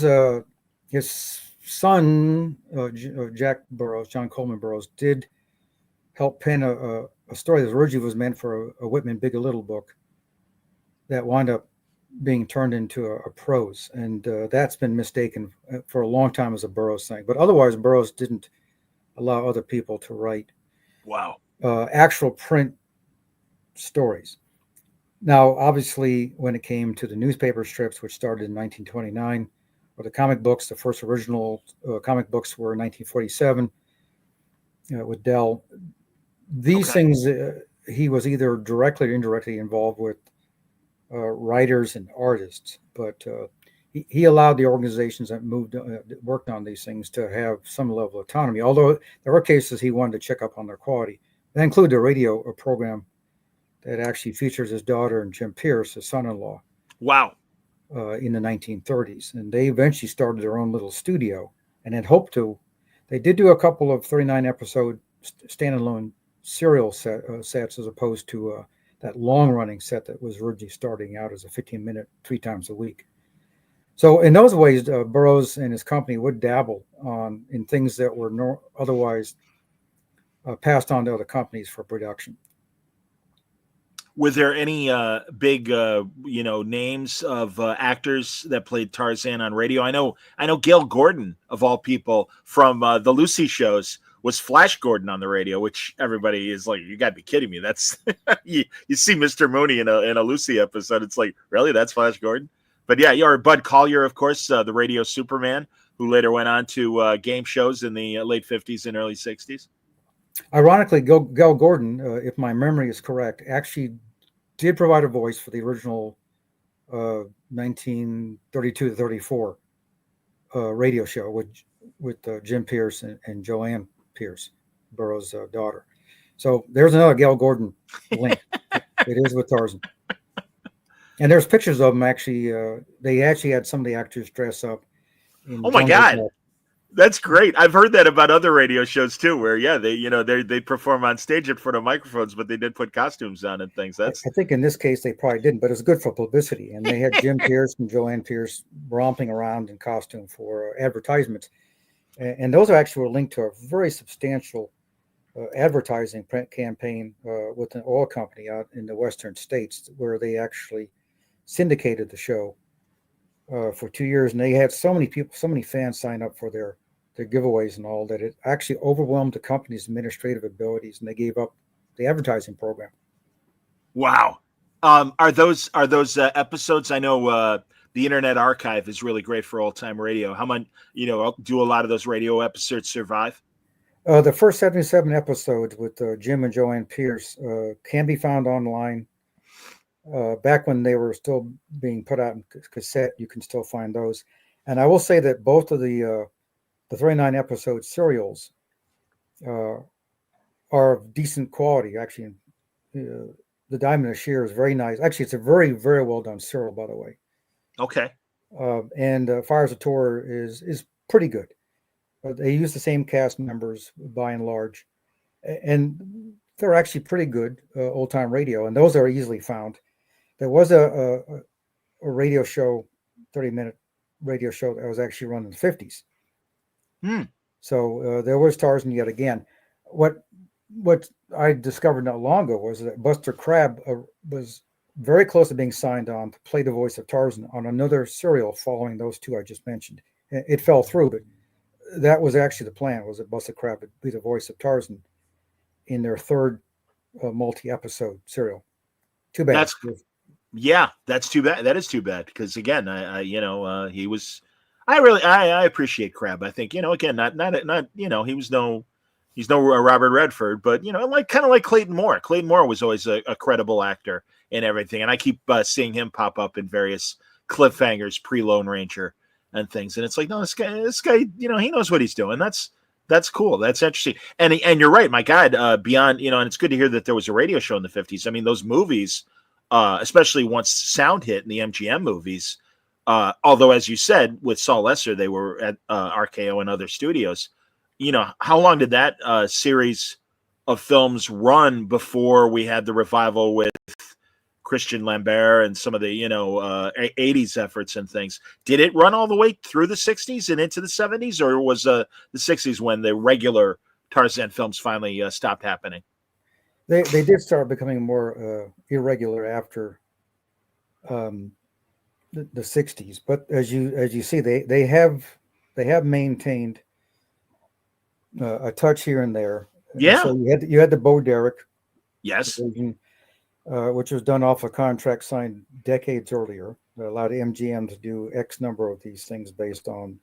S3: son, Jack Burroughs, John Coleman Burroughs, did help pen a story that originally was meant for a Whitman Big and Little book that wound up being turned into a prose. And that's been mistaken for a long time as a Burroughs thing. But otherwise, Burroughs didn't allow other people to write actual print stories. Now, obviously, when it came to the newspaper strips, which started in 1929, or the comic books, the first original comic books were in 1947 with Dell. These things, he was either directly or indirectly involved with writers and artists, but he allowed the organizations that worked on these things to have some level of autonomy. Although there were cases he wanted to check up on their quality. That included a radio program that actually features his daughter and Jim Pierce, his son-in-law.
S2: Wow.
S3: In the 1930s, and they eventually started their own little studio, and had hoped to. They did do a couple of 39-episode standalone serial sets, as opposed to that long-running set that was originally starting out as a 15-minute, 3 times a week. So in those ways, Burroughs and his company would dabble in things that were otherwise passed on to other companies for production.
S2: Were there any big, names of actors that played Tarzan on radio? I know Gail Gordon, of all people, from the Lucy shows, was Flash Gordon on the radio, which everybody is like, you got to be kidding me. That's you see Mr. Mooney in a Lucy episode. It's like, really? That's Flash Gordon? But yeah, or Bud Collyer, of course, the radio Superman, who later went on to game shows in the late 50s and early 60s.
S3: Ironically, Gail Gordon, if my memory is correct, actually did provide a voice for the original 1932 to 34 radio show with Jim Pierce and Joanne Pierce, Burroughs' daughter. So there's another Gail Gordon link. It is with Tarzan. And there's pictures of them actually. They actually had some of the actors dress up.
S2: Oh my God. That's great. I've heard that about other radio shows too, where they perform on stage in front of microphones, but they did put costumes on and things. I
S3: think in this case they probably didn't, but it's good for publicity. And they had Jim Pierce and Joanne Pierce romping around in costume for advertisements, and those actually were linked to a very substantial advertising campaign with an oil company out in the western states, where they actually syndicated the show for 2 years, and they had so many people, so many fans sign up for their giveaways and all, that it actually overwhelmed the company's administrative abilities, and they gave up the advertising program.
S2: Wow. Are those episodes? I know the Internet Archive is really great for old time radio. How much, do a lot of those radio episodes survive?
S3: The first 77 episodes with Jim and Joanne Pierce can be found online. Back when they were still being put out in cassette, you can still find those. And I will say that both of the 39 episode serials are of decent quality. Actually, the Diamond of Shear is very nice. Actually, it's a very, very well done serial, by the way.
S2: Okay.
S3: And Fires of Tour is pretty good. They use the same cast members by and large, and they're actually pretty good old time radio, and those are easily found. There was a radio show, 30-minute radio show that was actually run in the 50s. So there was Tarzan yet again. What I discovered not long ago was that Buster Crabbe was very close to being signed on to play the voice of Tarzan on another serial following those two I just mentioned. It fell through, but that was actually the plan, was that Buster Crabbe would be the voice of Tarzan in their third multi-episode serial. Too bad.
S2: That's too bad. That is too bad, because again, he was. I appreciate Crabbe. I think again, not he's no Robert Redford, but kind of like Clayton Moore. Clayton Moore was always a credible actor in everything, and I keep seeing him pop up in various cliffhangers, pre-Lone Ranger and things, and it's like, no, this guy, he knows what he's doing. That's cool. That's interesting. And you're right, my God. Beyond, and it's good to hear that there was a radio show in the 50s. I mean, those movies. Especially once sound hit in the MGM movies, although, as you said, with Saul Lesser, they were at RKO and other studios. How long did that series of films run before we had the revival with Christian Lambert and some of the 80s efforts and things? Did it run all the way through the 60s and into the 70s, or was the 60s when the regular Tarzan films finally stopped happening?
S3: They did start becoming more irregular after the 60s, but as you see, they have maintained a touch here and there.
S2: Yeah.
S3: So you had the Bo Derek,
S2: yes,
S3: version, which was done off a contract signed decades earlier that allowed MGM to do X number of these things based on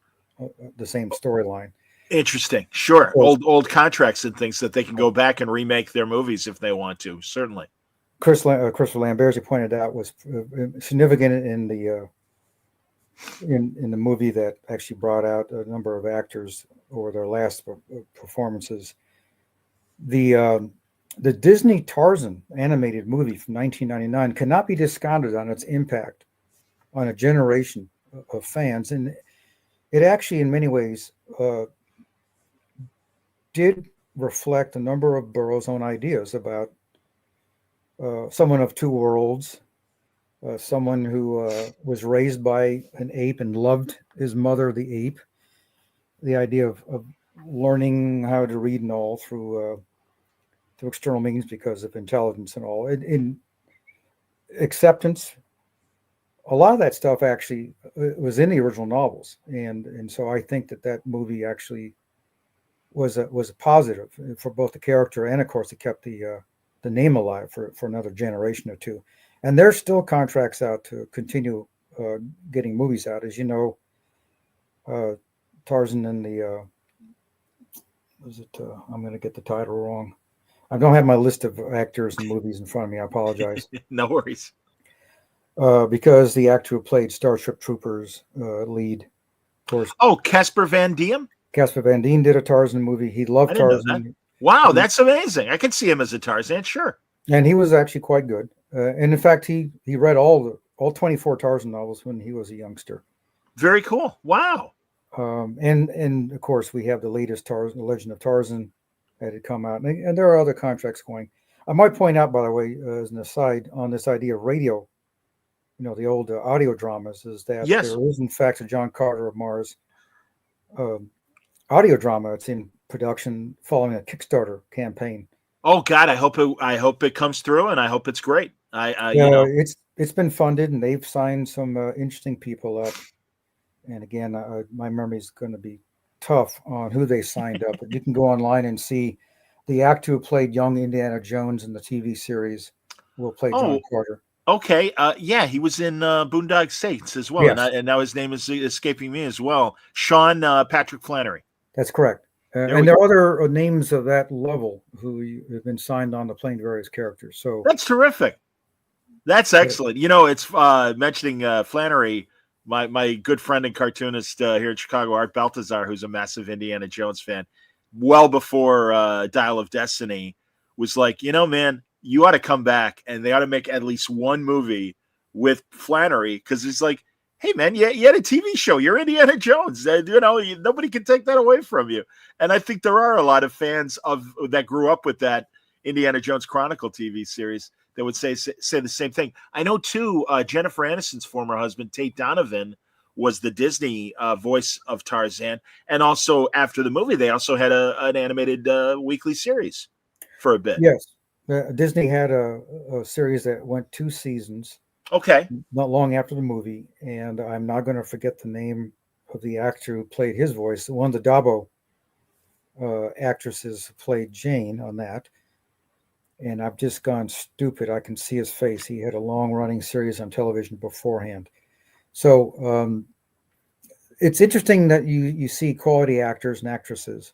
S3: the same storyline.
S2: Interesting. Sure. Old contracts and things that they can go back and remake their movies if they want to. Certainly.
S3: Christopher Lambert, as you pointed out, was significant in the movie that actually brought out a number of actors over their last performances. The Disney Tarzan animated movie from 1999 cannot be discounted on its impact on a generation of fans, and it actually, in many ways, did reflect a number of Burroughs' own ideas about someone of two worlds, someone who was raised by an ape and loved his mother, the ape. The idea of learning how to read and all through external means because of intelligence and all. In acceptance, a lot of that stuff actually was in the original novels, and so I think that movie actually was a positive for both the character and, of course, it kept the name alive for another generation or two. And there's still contracts out to continue getting movies out. As you know, Tarzan and the I'm going to get the title wrong. I don't have my list of actors and movies in front of me. I apologize.
S2: No worries.
S3: Because the actor who played Starship Troopers lead, of course.
S2: Oh, Casper Van Diem?
S3: Casper Van Dien did a Tarzan movie. He loved Tarzan.
S2: Wow, that's amazing. I can see him as a Tarzan, sure.
S3: And he was actually quite good. And in fact, he read all 24 Tarzan novels when he was a youngster.
S2: Very cool. Wow.
S3: And of course, we have the latest Tarzan, The Legend of Tarzan, that had come out. And there are other contracts going. I might point out, by the way, as an aside, on this idea of radio, the old audio dramas, is that there is, in fact, a John Carter of Mars audio drama. It's in production following a Kickstarter campaign.
S2: Oh God, I hope it comes through, and I hope it's great.
S3: It's been funded, and they've signed some interesting people up. And again, my memory is going to be tough on who they signed up. But you can go online and see the actor who played young Indiana Jones in the TV series will play John Carter.
S2: Okay, he was in Boondock Saints as well, yes. And now his name is escaping me as well. Sean Patrick Flannery.
S3: That's correct. And there are other names of that level who have been signed on to playing various characters. So
S2: that's terrific. That's excellent. It's mentioning Flannery. My good friend and cartoonist here in Chicago, Art Baltazar, who's a massive Indiana Jones fan, well before Dial of Destiny, was like, man, you ought to come back, and they ought to make at least one movie with Flannery, because it's like, hey, man, you had a TV show. You're Indiana Jones. Nobody can take that away from you. And I think there are a lot of fans that grew up with that Indiana Jones Chronicle TV series that would say the same thing. I know, too, Jennifer Aniston's former husband, Tate Donovan, was the Disney voice of Tarzan. And also, after the movie, they also had an animated weekly series for a bit.
S3: Yes. Disney had a series that went 2 seasons.
S2: Okay.
S3: Not long after the movie. And I'm not going to forget the name of the actor who played his voice. One of the Dabo actresses played Jane on that. And I've just gone stupid. I can see his face. He had a long-running series on television beforehand. So it's interesting that you see quality actors and actresses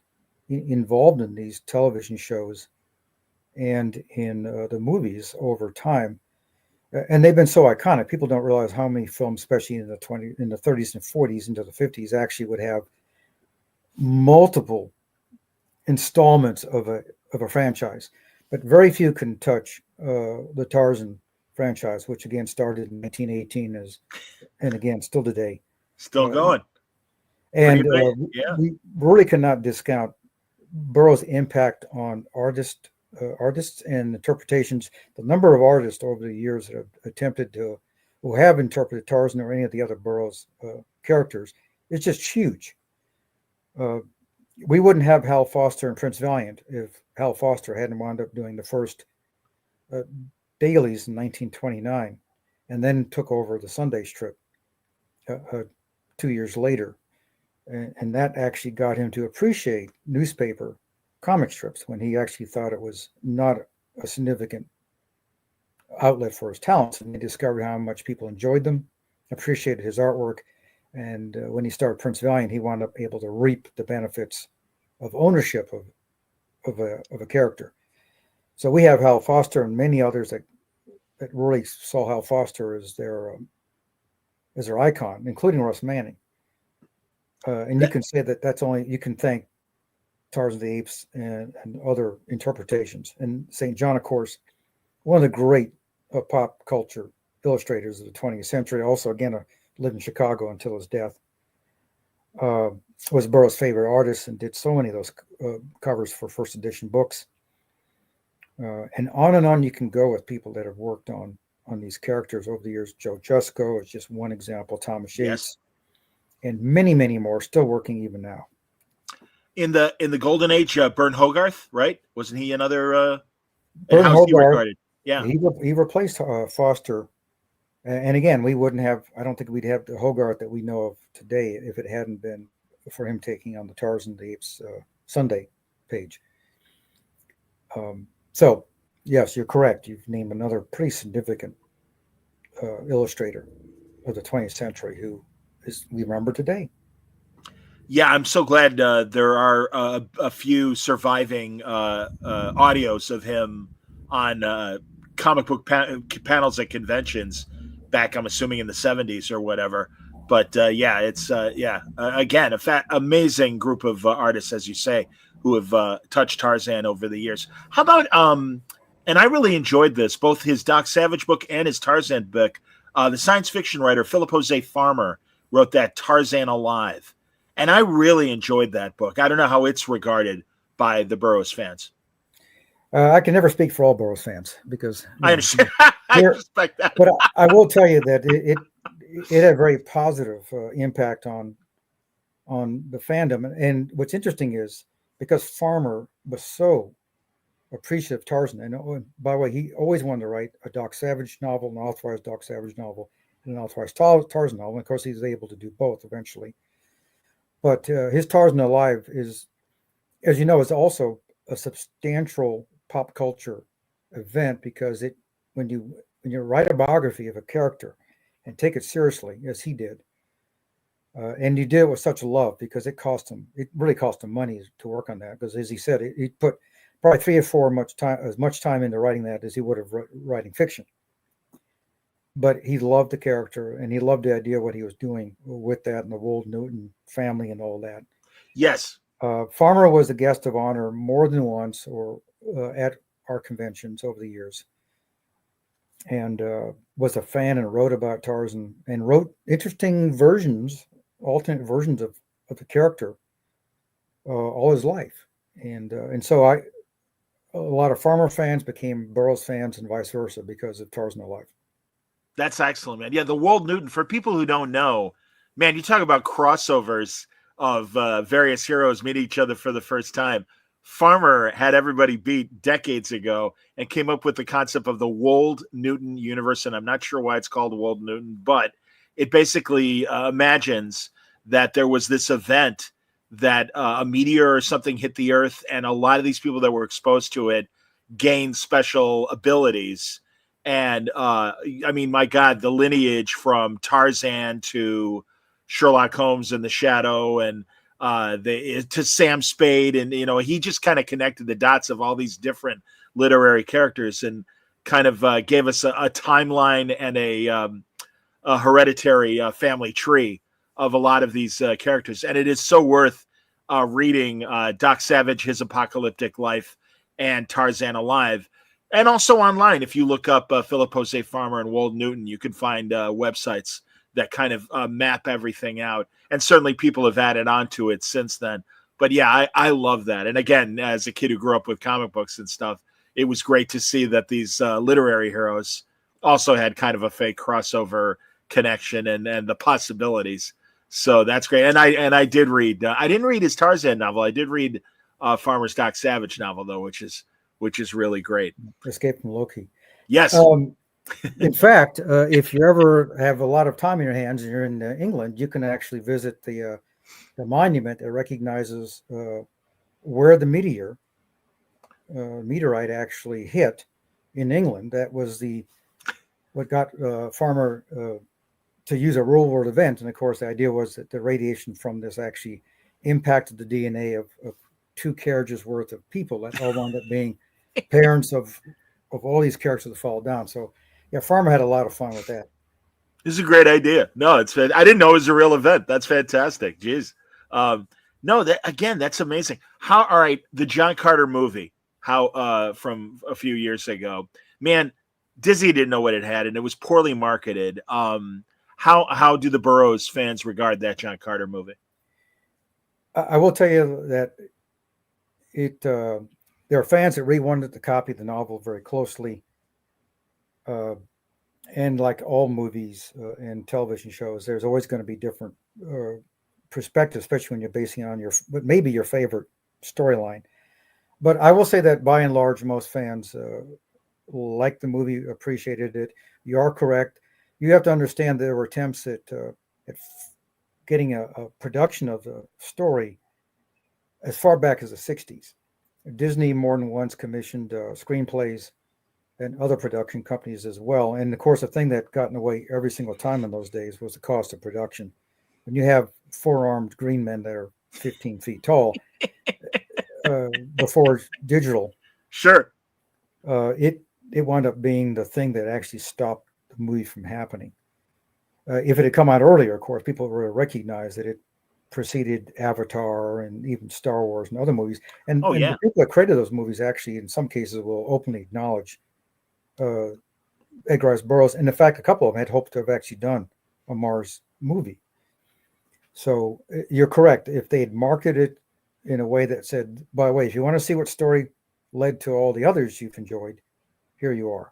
S3: involved in these television shows and in the movies over time. And they've been so iconic. People don't realize how many films, especially in the 30s and 40s into the 50s, actually would have multiple installments of a franchise. But very few can touch the Tarzan franchise, which again started in 1918, and again still today,
S2: still going.
S3: And we really cannot discount Burroughs' impact on artists and interpretations. The number of artists over the years that have who have interpreted Tarzan or any of the other Burroughs characters is just huge. We wouldn't have Hal Foster and Prince Valiant if Hal Foster hadn't wound up doing the first dailies in 1929 and then took over the Sunday strip 2 years later. And that actually got him to appreciate newspaper comic strips when he actually thought it was not a significant outlet for his talents. And he discovered how much people enjoyed them, appreciated his artwork. And when he started Prince Valiant, he wound up able to reap the benefits of ownership of a character. So we have Hal Foster and many others that that really saw Hal Foster as their icon, including Russ Manning. And you can say you can thank Tarzan of the Apes and other interpretations. And St. John, of course, one of the great pop culture illustrators of the 20th century, also, again, lived in Chicago until his death, was Burroughs' favorite artist and did so many of those covers for first edition books. And on you can go with people that have worked on these characters over the years. Joe Jusko is just one example, Thomas Yates, and many, many more still working even now.
S2: In the golden age, Bern Hogarth, right? Wasn't he another?
S3: Bern
S2: how's he
S3: Hogarth,
S2: regarded? Yeah,
S3: he replaced Foster, and again, we wouldn't have. I don't think we'd have the Hogarth that we know of today if it hadn't been for him taking on the Tarzan of the Apes Sunday page. So, yes, you're correct. You've named another pretty significant illustrator of the 20th century who we remember today.
S2: Yeah, I'm so glad there are a few surviving audios of him on comic book panels at conventions back, I'm assuming, in the 70s or whatever. But it's again, amazing group of artists, as you say, who have touched Tarzan over the years. How about and I really enjoyed this, both his Doc Savage book and his Tarzan book. The science fiction writer Philip Jose Farmer wrote that Tarzan Alive, and I really enjoyed that book. I don't know how it's regarded by the Burroughs fans.
S3: I can never speak for all Burroughs fans because
S2: I understand. I respect that,
S3: but I will tell you that it had a very positive impact on the fandom. And what's interesting is because Farmer was so appreciative of Tarzan, and by the way, he always wanted to write a Doc Savage novel, an authorized Doc Savage novel, and an authorized Tarzan novel. And of course, he was able to do both eventually. But his Tarzan Alive is, as you know, is also a substantial pop culture event because when you write a biography of a character and take it seriously as he did, and you did it with such love because it really cost him money to work on that because, as he said, he put probably 3 or 4 as much time into writing that as he would have writing fiction. But he loved the character and he loved the idea of what he was doing with that and the Wold Newton family and all that.
S2: Yes.
S3: Farmer was a guest of honor more than once or at our conventions over the years, and was a fan and wrote about Tarzan and wrote interesting alternate versions of the character all his life. And so a lot of Farmer fans became Burroughs fans and vice versa because of Tarzan Alive.
S2: That's excellent, man. Yeah, the Wold Newton, for people who don't know, man, you talk about crossovers of various heroes meeting each other for the first time. Farmer had everybody beat decades ago and came up with the concept of the Wold Newton universe. And I'm not sure why it's called Wold Newton, but it basically imagines that there was this event that a meteor or something hit the Earth, and a lot of these people that were exposed to it gained special abilities. And I mean, my God, the lineage from Tarzan to Sherlock Holmes in the Shadow and to Sam Spade. And, he just kind of connected the dots of all these different literary characters and kind of gave us a timeline and a hereditary family tree of a lot of these characters. And it is so worth reading Doc Savage, His Apocalyptic Life, and Tarzan Alive. And also online, if you look up Philip Jose Farmer and Wold Newton, you can find websites that kind of map everything out. And certainly people have added on to it since then. But yeah, I love that. And again, as a kid who grew up with comic books and stuff, it was great to see that these literary heroes also had kind of a fake crossover connection and the possibilities. So that's great. And I did read, I didn't read his Tarzan novel. I did read Farmer's Doc Savage novel, though, which is really great.
S3: Escape from Loki.
S2: Yes.
S3: In fact, if you ever have a lot of time in your hands and you're in England, you can actually visit the monument that recognizes where the meteorite actually hit in England. That was what got Farmer to use a real world event. And of course, the idea was that the radiation from this actually impacted the DNA of 2 carriages worth of people that all wound up being parents of all these characters that fall down. So Yeah, Farmer had a lot of fun with that.
S2: This is a great idea. No, I didn't know it was a real event. That's fantastic. Jeez. No, that again, that's amazing. How? All right, the John Carter movie. How? From a few years ago, man. Disney didn't know what it had, and it was poorly marketed. How do the Burroughs fans regard that John Carter movie?
S3: I will tell you that there are fans that really wanted to copy the novel very closely. And like all movies and television shows, there's always going to be different perspectives, especially when you're basing it on but maybe your favorite storyline. But I will say that by and large, most fans liked the movie, appreciated it. You are correct. You have to understand there were attempts at getting a production of the story as far back as the 60s. Disney more than once commissioned screenplays and other production companies as well. And of course, the thing that got in the way every single time in those days was the cost of production. When you have four-armed green men that are 15 feet tall before digital,
S2: Sure.
S3: It wound up being the thing that actually stopped the movie from happening. If it had come out earlier, of course, people would have recognized that it preceded Avatar and even Star Wars and other movies. And the people that created those movies actually, in some cases, will openly acknowledge Edgar Rice Burroughs. And in fact, a couple of them had hoped to have actually done a Mars movie. So you're correct. If they had marketed it in a way that said, by the way, if you want to see what story led to all the others you've enjoyed, here you are.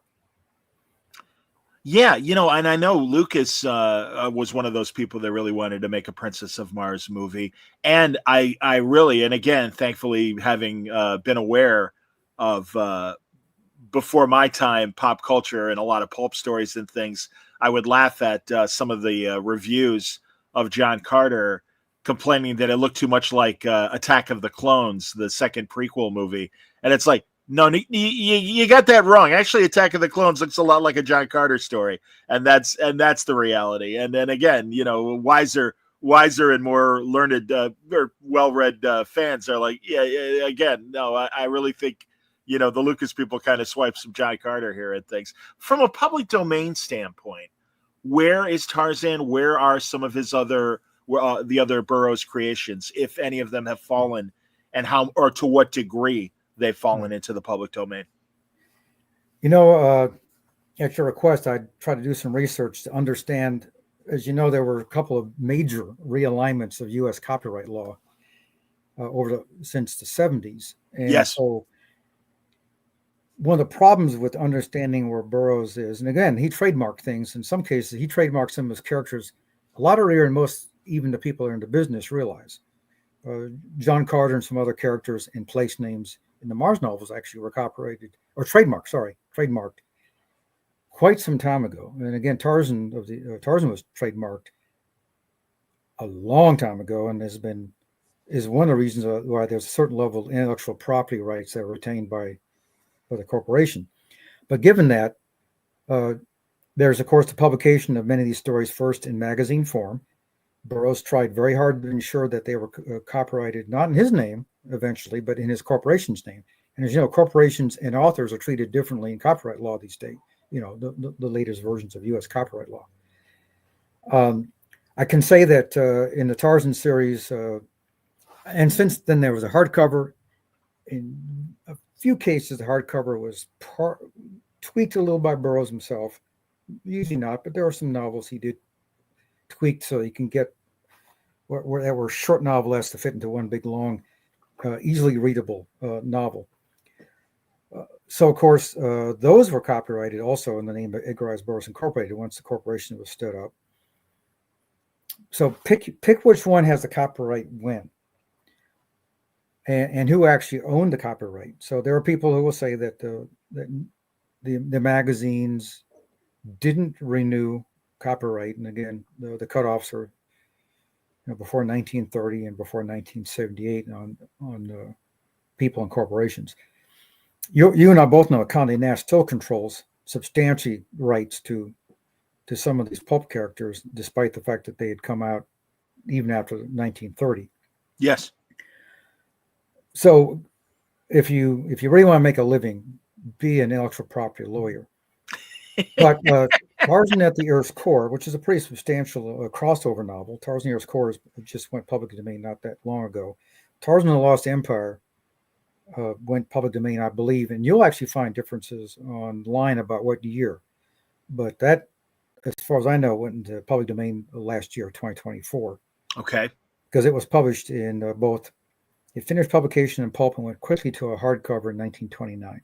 S2: Yeah, and I know Lucas was one of those people that really wanted to make a Princess of Mars movie. And I really, and again, thankfully, having been aware of before my time pop culture and a lot of pulp stories and things, I would laugh at some of the reviews of John Carter complaining that it looked too much like Attack of the Clones, the second prequel movie. And it's like, no, you got that wrong. Actually, Attack of the Clones looks a lot like a John Carter story, and that's the reality. And then again, wiser and more learned or well-read fans are like, yeah, again, no, I really think the Lucas people kind of swipe some John Carter here at things. From a public domain standpoint, where is Tarzan? Where are some of his the other Burroughs creations, if any of them have fallen, and how or to what degree they've fallen into the public domain?
S3: At your request, I tried to do some research to understand. As you know, there were a couple of major realignments of U.S. copyright law since the 70s. And
S2: yes.
S3: So one of the problems with understanding where Burroughs is, and again, he trademarked things. In some cases, he trademarked some of his characters a lot earlier than most, even the people that are in the business, realize. John Carter and some other characters and place names in the Mars novels actually were copyrighted or trademarked quite some time ago. And again, Tarzan was trademarked a long time ago, and is one of the reasons why there's a certain level of intellectual property rights that are retained by the corporation. But given that, there's of course the publication of many of these stories first in magazine form. Burroughs tried very hard to ensure that they were copyrighted, not in his name eventually, but in his corporation's name. And as you know, corporations and authors are treated differently in copyright law these days, the latest versions of U.S. copyright law. I can say that in the Tarzan series, and since then there was a hardcover. In a few cases, the hardcover was tweaked a little by Burroughs himself. Usually not, but there are some novels he did tweaked so you can get where there were short novelettes to fit into one big long, easily readable novel. So of course, those were copyrighted also in the name of Edgar Rice Burroughs Incorporated once the corporation was stood up. So pick which one has the copyright when, and who actually owned the copyright. So there are people who will say that the magazines didn't renew copyright, and again, the cutoffs are before 1930 and before 1978 on people and corporations. You and I both know Condé Nast still controls substantial rights to some of these pulp characters, despite the fact that they had come out even after 1930.
S2: Yes.
S3: So if you really want to make a living, be an intellectual property lawyer. But Tarzan at the Earth's Core, which is a pretty substantial crossover novel. Tarzan at the Earth's Core just went public domain not that long ago. Tarzan and the Lost Empire went public domain, I believe, and you'll actually find differences online about what year. But that, as far as I know, went into public domain last year, 2024.
S2: Okay.
S3: Because it was published in both, it finished publication in pulp and went quickly to a hardcover in 1929.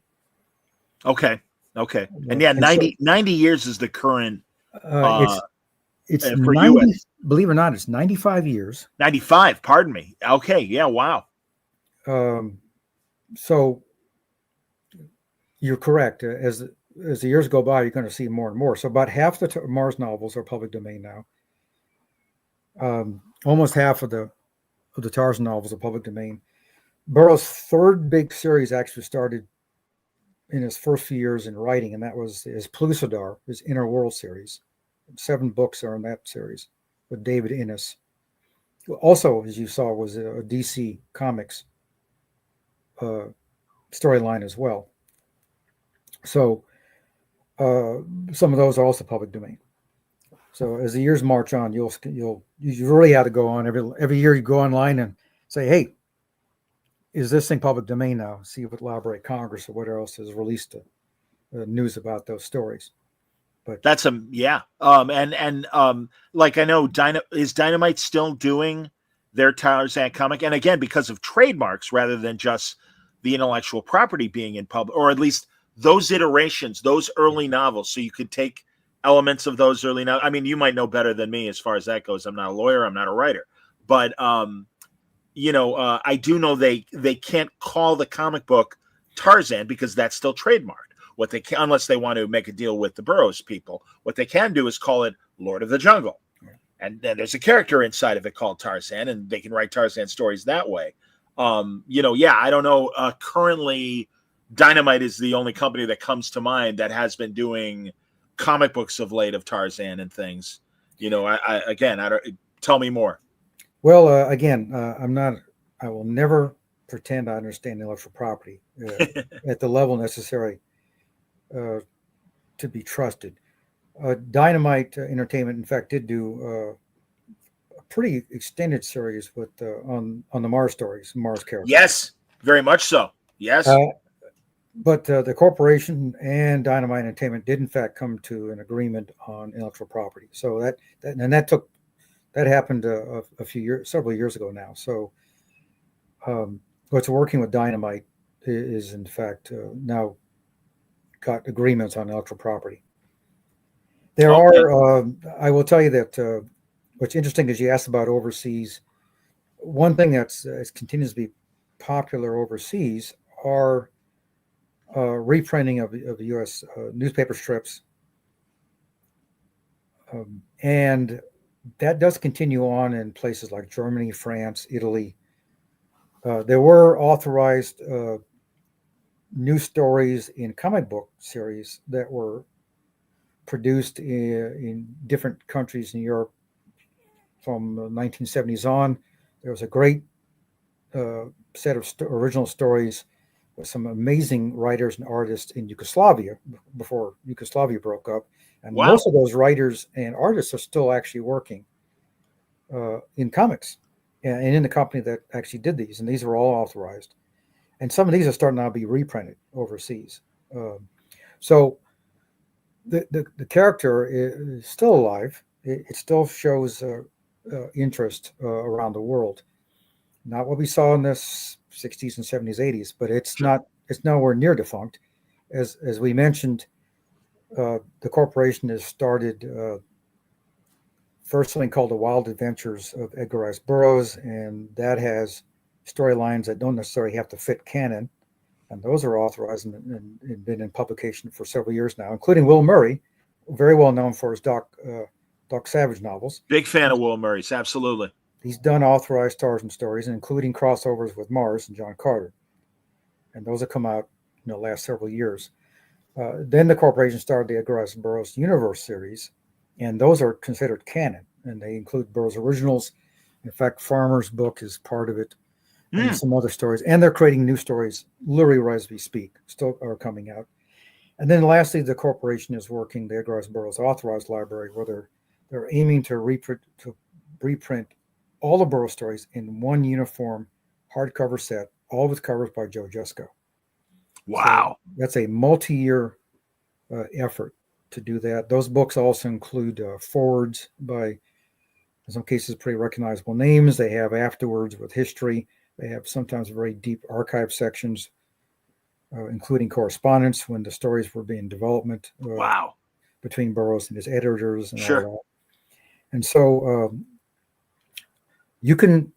S2: Okay. And yeah, 90 years is the current.
S3: It's
S2: for
S3: 90,
S2: US.
S3: believe it or not, it's 95 years.
S2: 95, pardon me. Okay, yeah, wow.
S3: So you're correct. As the years go by, you're going to see more and more. So about half the Mars novels are public domain now. Almost half of the Tarzan novels are public domain. Burroughs' third big series actually started in his first few years in writing, and that was his Pellucidar, his Inner World series. 7 books are in that series with David Innes. Also, as you saw, was a DC Comics storyline as well. So some of those are also public domain. So as the years march on, you really have to go on every year. You go online and say, "Hey, is this thing public domain now?" See what Library of Congress or whatever else has released news about those stories. But
S2: that's yeah. Like I know, is Dynamite still doing their Tarzan comic? And again, because of trademarks rather than just the intellectual property being in public, or at least those iterations, those early novels. So you could take elements of those early novels. I mean, you might know better than me as far as that goes. I'm not a lawyer. I'm not a writer. But, I do know they can't call the comic book Tarzan because that's still trademarked. What they can, unless they want to make a deal with the Burroughs people, what they can do is call it Lord of the Jungle. And then there's a character inside of it called Tarzan, and they can write Tarzan stories that way. I don't know. Currently, Dynamite is the only company that comes to mind that has been doing comic books of late of Tarzan and things. Tell me more.
S3: Well, I will never pretend I understand intellectual property at the level necessary to be trusted. Dynamite Entertainment, in fact, did do a pretty extended series with on the Mars stories, Mars characters.
S2: Yes, very much so. Yes.
S3: But the corporation and Dynamite Entertainment did, in fact, come to an agreement on intellectual property. So that happened several years ago now. So what's working with Dynamite is, in fact, now got agreements on intellectual property. There are, I will tell you that what's interesting is you asked about overseas. One thing that's continues to be popular overseas are reprinting of the U.S. Newspaper strips. And that does continue on in places like Germany, France, Italy. There were authorized news stories in comic book series that were produced in different countries in Europe from the 1970s on. There was a great set of original stories with some amazing writers and artists in Yugoslavia before Yugoslavia broke up. And most of those writers and artists are still actually working in comics and in the company that actually did these. And these were all authorized. And some of these are starting now to be reprinted overseas. So the character is still alive. It still shows interest around the world. Not what we saw in the 60s and 70s, 80s, but it's nowhere near defunct. As we mentioned, the corporation has started first something called The Wild Adventures of Edgar Rice Burroughs, and that has storylines that don't necessarily have to fit canon. And those are authorized and been in publication for several years now, including Will Murray, very well known for his Doc Savage novels.
S2: Big fan of Will Murray's, absolutely.
S3: He's done authorized Tarzan stories, including crossovers with Mars and John Carter. And those have come out in the last several years. Then the corporation started the Edgar Rice Burroughs Universe series, and those are considered canon, and they include Burroughs originals. In fact, Farmer's book is part of it, and some other stories. And they're creating new stories, literally as we speak, still are coming out. And then lastly, the corporation is working the Edgar Burroughs Authorized Library, where they're aiming to reprint all the Burroughs stories in one uniform hardcover set, all with covers by Joe Jusko. So
S2: Wow.
S3: that's a multi-year effort to do that. Those books also include forwards by, in some cases, pretty recognizable names. They have afterwards with history. They have sometimes very deep archive sections, including correspondence when the stories were being development
S2: Wow.
S3: between Burroughs and his editors and
S2: Sure.
S3: all that. And so you can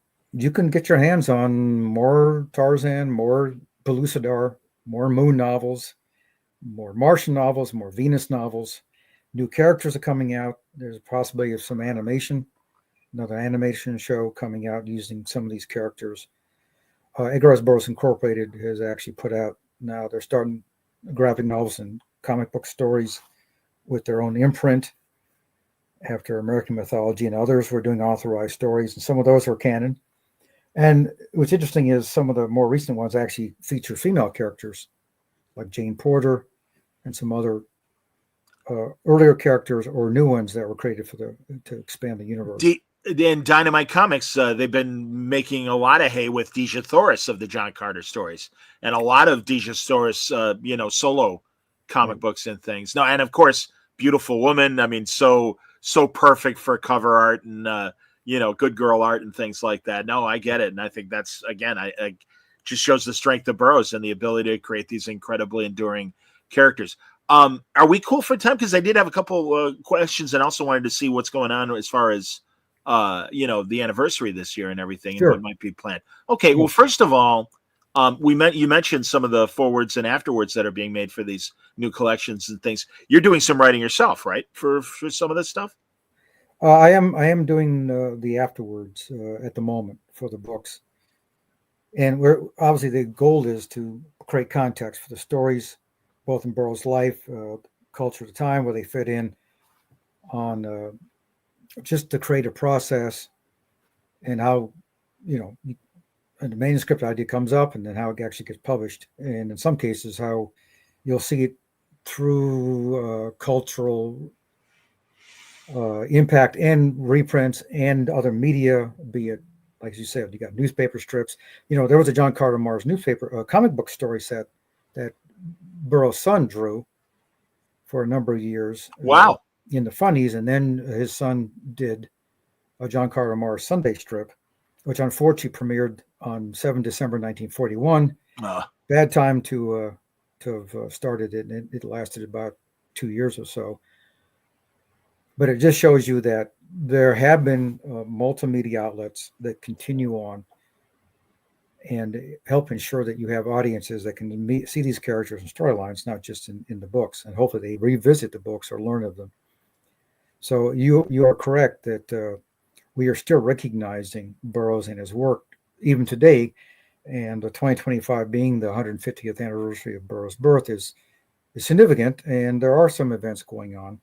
S3: get your hands on more Tarzan, more Pellucidar, more Moon novels, more Martian novels, more Venus novels. New characters are coming out. There's a possibility of some animation, another animation show coming out using some of these characters. Edgar Rice Burroughs Incorporated has actually put out now, they're starting graphic novels and comic book stories with their own imprint after American Mythology and others were doing authorized stories, and some of those were canon. And what's interesting is some of the more recent ones actually feature female characters like Jane Porter and some other earlier characters or new ones that were created to expand the universe.
S2: In Dynamite Comics, they've been making a lot of hay with Deja Thoris of the John Carter stories, and a lot of Deja Thoris, solo comic books and things. No, and of course, Beautiful Woman. I mean, so perfect for cover art and good girl art and things like that. No, I get it, and I think that's again, I just shows the strength of Burroughs and the ability to create these incredibly enduring characters. Are we cool for time? Because I did have a couple questions, and also wanted to see what's going on as far as the anniversary this year and everything,
S3: Sure.
S2: and what might be planned. Okay, well, first of all, you mentioned some of the forwards and afterwards that are being made for these new collections and things. You're doing some writing yourself, right? For some of this stuff.
S3: I am doing the afterwards at the moment for the books, and we're obviously the goal is to create context for the stories, both in Burroughs' life, culture at the time, where they fit in on just the creative process and how and the manuscript idea comes up and then how it actually gets published, and in some cases how you'll see it through cultural impact and reprints and other media, be it, like you said, you got newspaper strips. There was a John Carter Mars newspaper comic book story set that Burroughs' son drew for a number of years.
S2: Wow.
S3: In the funnies, and then his son did a John Carter Mars Sunday strip, which unfortunately premiered on 7 December 1941. Bad time to have started it, and it lasted about 2 years or so. But it just shows you that there have been multimedia outlets that continue on and help ensure that you have audiences that can see these characters and storylines, not just in the books, and hopefully they revisit the books or learn of them. So you are correct that we are still recognizing Burroughs and his work even today, and the 2025 being the 150th anniversary of Burroughs' birth is significant, and there are some events going on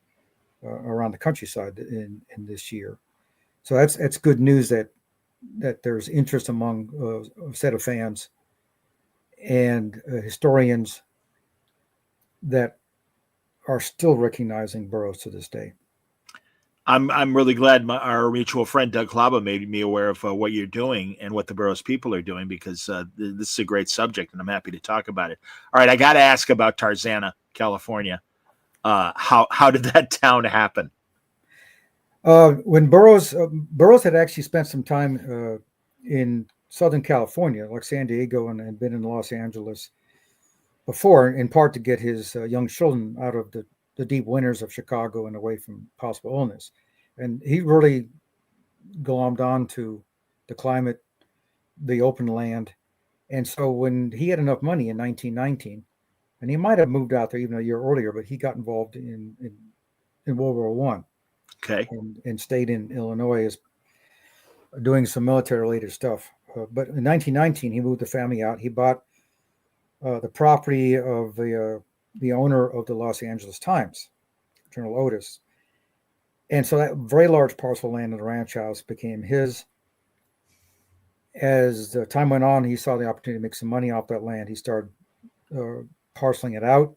S3: around the countryside in this year. So that's good news that there's interest among a set of fans and historians that are still recognizing Burroughs to this day.
S2: I'm really glad our mutual friend Doug Klaba made me aware of what you're doing and what the Burroughs people are doing, because this is a great subject, and I'm happy to talk about it. All right, I got to ask about Tarzana, California. How did that town happen?
S3: When Burroughs had actually spent some time in Southern California, like San Diego, and had been in Los Angeles before, in part to get his young children out of the deep winters of Chicago and away from possible illness. And he really glommed on to the climate, the open land. And so when he had enough money in 1919, and he might have moved out there even a year earlier, but he got involved in World War I.
S2: Okay.
S3: And stayed in Illinois doing some military-related stuff. But in 1919, he moved the family out. He bought the property of the owner of the Los Angeles Times, General Otis. And so that very large parcel of land in the ranch house became his. As the time went on, he saw the opportunity to make some money off that land. He started parceling it out.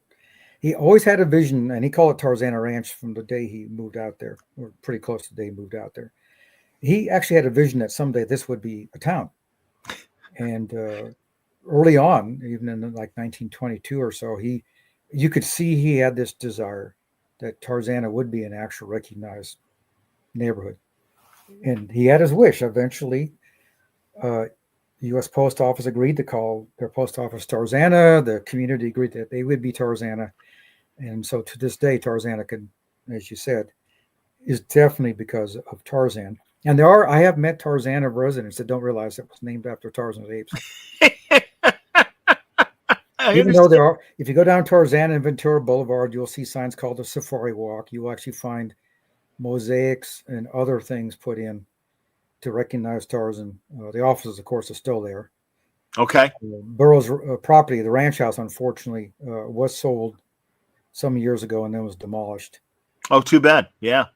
S3: He always had a vision, and he called it Tarzana Ranch from the day he moved out there, or pretty close to the day he moved out there. He actually had a vision that someday this would be a town. And early on, even in like 1922 or so, you could see he had this desire that Tarzana would be an actual recognized neighborhood. And he had his wish. Eventually, U.S. Post Office agreed to call their post office Tarzana. The community agreed that they would be Tarzana. And so to this day, Tarzana could, as you said, is definitely because of Tarzan. And I have met Tarzana residents that don't realize it was named after Tarzan's apes. Even though if you go down Tarzana and Ventura Boulevard, you'll see signs called the Safari Walk. You will actually find mosaics and other things put in to recognize Tarzan. The offices, of course, are still there.
S2: Okay.
S3: Burroughs' property, the ranch house, unfortunately, was sold some years ago and then was demolished.
S2: Oh, too bad. Yeah.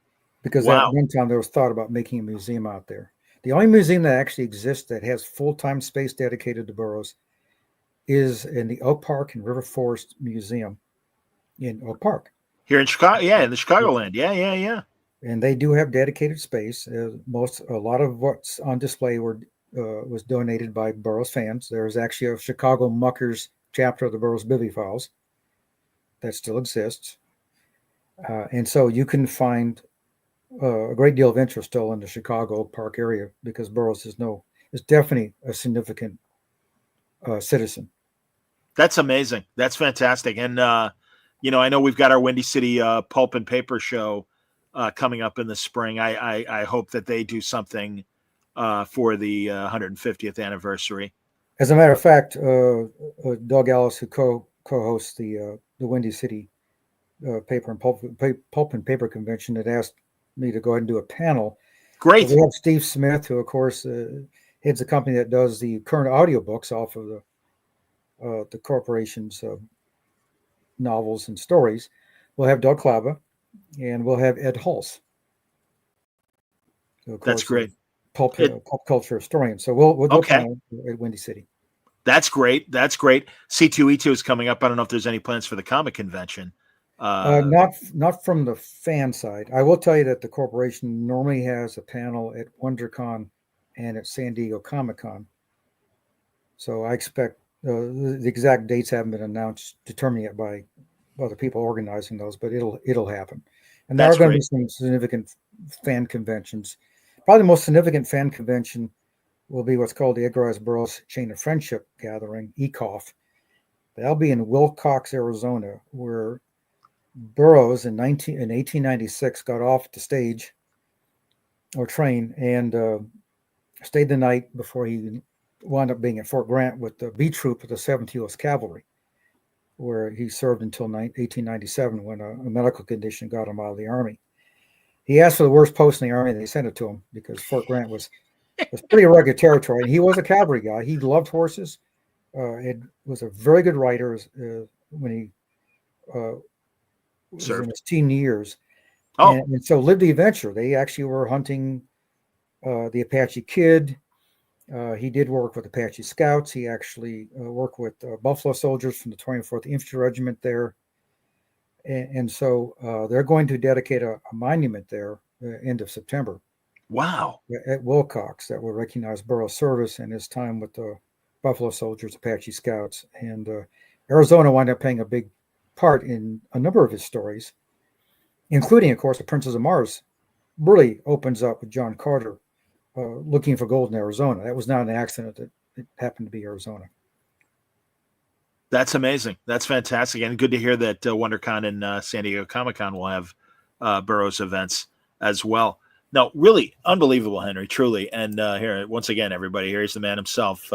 S3: Because at one time there was thought about making a museum out there. The only museum that actually exists that has full-time space dedicated to Burroughs is in the Oak Park and River Forest Museum in Oak Park.
S2: Here in Chicago, yeah, in the Chicagoland. Yeah.
S3: And they do have dedicated space. A lot of what's on display was donated by Burroughs fans. There's actually a Chicago Muckers chapter of the Burroughs Bibliophile that still exists. And so you can find a great deal of interest still in the Chicago Oak Park area because Burroughs is definitely a significant citizen.
S2: That's amazing. That's fantastic. And, I know we've got our Windy City Pulp and Paper show coming up in the spring. I hope that they do something for the 150th anniversary.
S3: As a matter of fact, Doug Ellis, who co-hosts the Windy City Paper and Pulp and Paper Convention, had asked me to go ahead and do a panel.
S2: Great.
S3: So we have Steve Smith, who, of course, heads a company that does the current audiobooks off of the corporation's novels and stories. We'll have Doug Klaba, and we'll have Ed Hulse.
S2: That's great.
S3: Pulp culture historian. So we'll do a panel at Windy City.
S2: That's great. C2E2 is coming up. I don't know if there's any plans for the comic convention.
S3: Not from the fan side. I will tell you that the corporation normally has a panel at WonderCon and at San Diego Comic-Con. So I expect the exact dates haven't been announced, determined yet by other people organizing those, but it'll happen. And there are going to be some significant fan conventions. Probably the most significant fan convention will be what's called the Edgar Burroughs Chain of Friendship Gathering, ECOF. That'll be in Wilcox, Arizona, where Burroughs in 1896 got off the stage or train and stayed the night before he wound up being at Fort Grant with the B Troop of the 7th U.S. Cavalry, where he served until 1897 when a medical condition got him out of the Army. He asked for the worst post in the Army, and they sent it to him because Fort Grant was pretty rugged territory. And he was a cavalry guy. He loved horses. Was a very good writer when he was in his teen years. And so lived the adventure. They actually were hunting the Apache Kid. He did work with Apache Scouts. He actually worked with Buffalo soldiers from the 24th Infantry Regiment there. And so they're going to dedicate a monument there end of September.
S2: Wow.
S3: At Wilcox that will recognize Burroughs' service and his time with the Buffalo soldiers, Apache Scouts. And Arizona wound up playing a big part in a number of his stories, including, of course, The Princess of Mars really opens up with John Carter looking for gold in Arizona. That was not an accident that it happened to be Arizona.
S2: That's amazing. That's fantastic. And good to hear that WonderCon and San Diego Comic-Con will have Burroughs events as well. No, really unbelievable, Henry, truly. And here, once again, everybody, here's the man himself.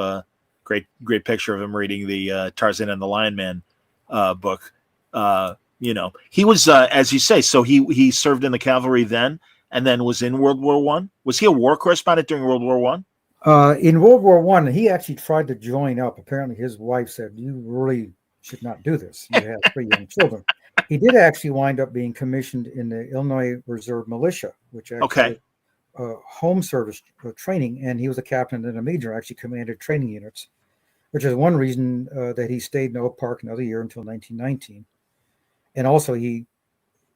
S2: Great picture of him reading the Tarzan and the Lion Man book. He was, as you say, so he served in the cavalry then and then was in World War I. Was he a war correspondent during World War I?
S3: In World War I, he actually tried to join up. Apparently, his wife said, "You really should not do this. You have 3 young children." He did actually wind up being commissioned in the Illinois Reserve Militia, which actually home service training, and he was a captain and a major, actually commanded training units, which is one reason that he stayed in Oak Park another year until 1919. And also he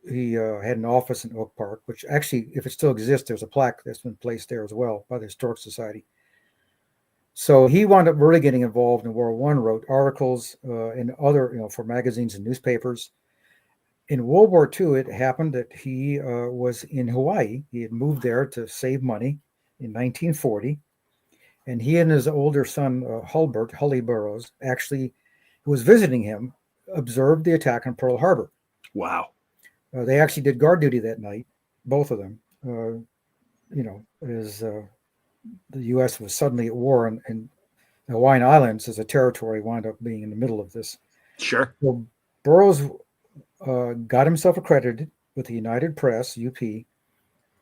S3: had an office in Oak Park, which actually, if it still exists, there's a plaque that's been placed there as well by the Historic Society. So he wound up really getting involved in World War I, wrote articles in other, for magazines and newspapers. In World War II, it happened that he was in Hawaii. He had moved there to save money in 1940. And he and his older son, Hully Burroughs, actually, who was visiting him, observed the attack on Pearl Harbor.
S2: Wow.
S3: They actually did guard duty that night, both of them, as the U.S. was suddenly at war, and the Hawaiian Islands as a territory wound up being in the middle of this.
S2: Sure.
S3: So Burroughs got himself accredited with the United Press, UP,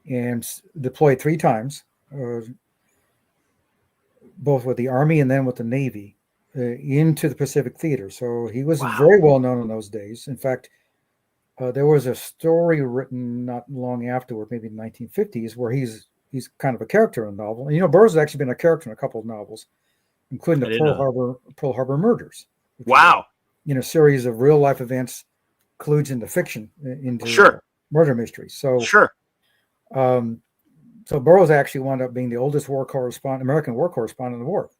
S3: and deployed 3 times, both with the Army and then with the Navy, into the Pacific Theater. So he was very well known in those days. In fact, there was a story written not long afterward, maybe in the 1950s, where he's kind of a character in a novel. And Burroughs has actually been a character in a couple of novels, including the Pearl Harbor Murders.
S2: Wow.
S3: A series of real life events colludes into fiction, into murder mysteries. So
S2: sure.
S3: So Burroughs actually wound up being the oldest American war correspondent in the war.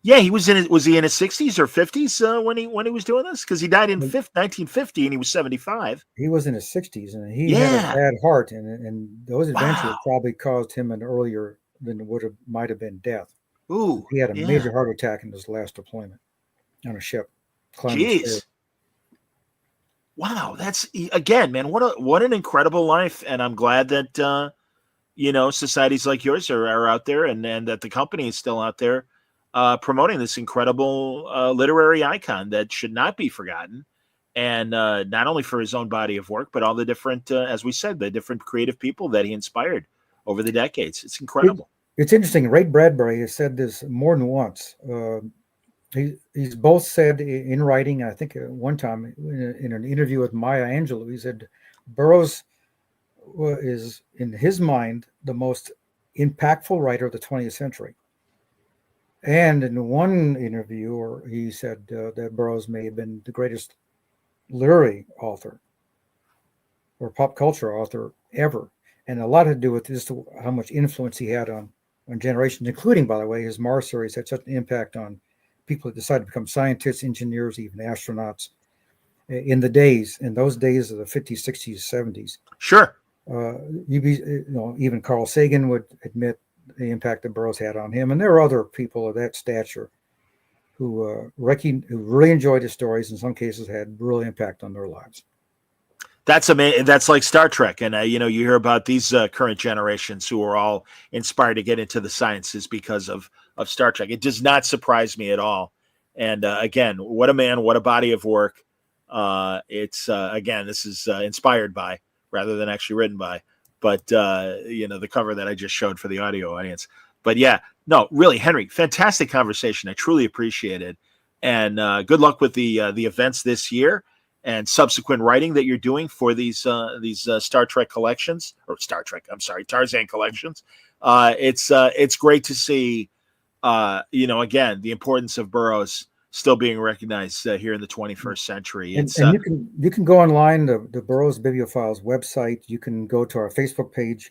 S2: Yeah, was he in his 60s or 50s when he was doing this? Because he died in 1950 and he was 75.
S3: He was in his 60s, and he had a bad heart, and those adventures probably caused him an earlier than might have been death.
S2: Ooh,
S3: he had a major heart attack in his last deployment on a ship.
S2: Jeez. Wow, that's, again, man, what an incredible life, and I'm glad that societies like yours are out there, and that the company is still out there promoting this incredible literary icon that should not be forgotten, and not only for his own body of work, but all the different, as we said, the different creative people that he inspired over the decades. It's incredible.
S3: It's interesting. Ray Bradbury has said this more than once. He's both said in writing, I think one time in an interview with Maya Angelou, he said Burroughs is, in his mind, the most impactful writer of the 20th century. And in one interview, he said that Burroughs may have been the greatest literary author or pop culture author ever. And a lot to do with just how much influence he had on generations, including, by the way, his Mars series had such an impact on people that decided to become scientists, engineers, even astronauts in those days of the 50s, 60s, 70s.
S2: Sure.
S3: Even Carl Sagan would admit the impact that Burroughs had on him. And there are other people of that stature who really enjoyed his stories, in some cases had real impact on their lives.
S2: That's amazing. That's like Star Trek. And, you hear about these current generations who are all inspired to get into the sciences because of Star Trek. It does not surprise me at all. And again, what a man, what a body of work. It's again, this is inspired by rather than actually written by, but the cover that I just showed for the audio audience. But yeah, no, really, Henry, fantastic conversation. I truly appreciate it. And good luck with the events this year and subsequent writing that you're doing for these Star Trek collections, Tarzan collections. It's great to see, again, the importance of Burroughs still being recognized here in the 21st century.
S3: And you can go online, the Burroughs Bibliophiles website. You can go to our Facebook page.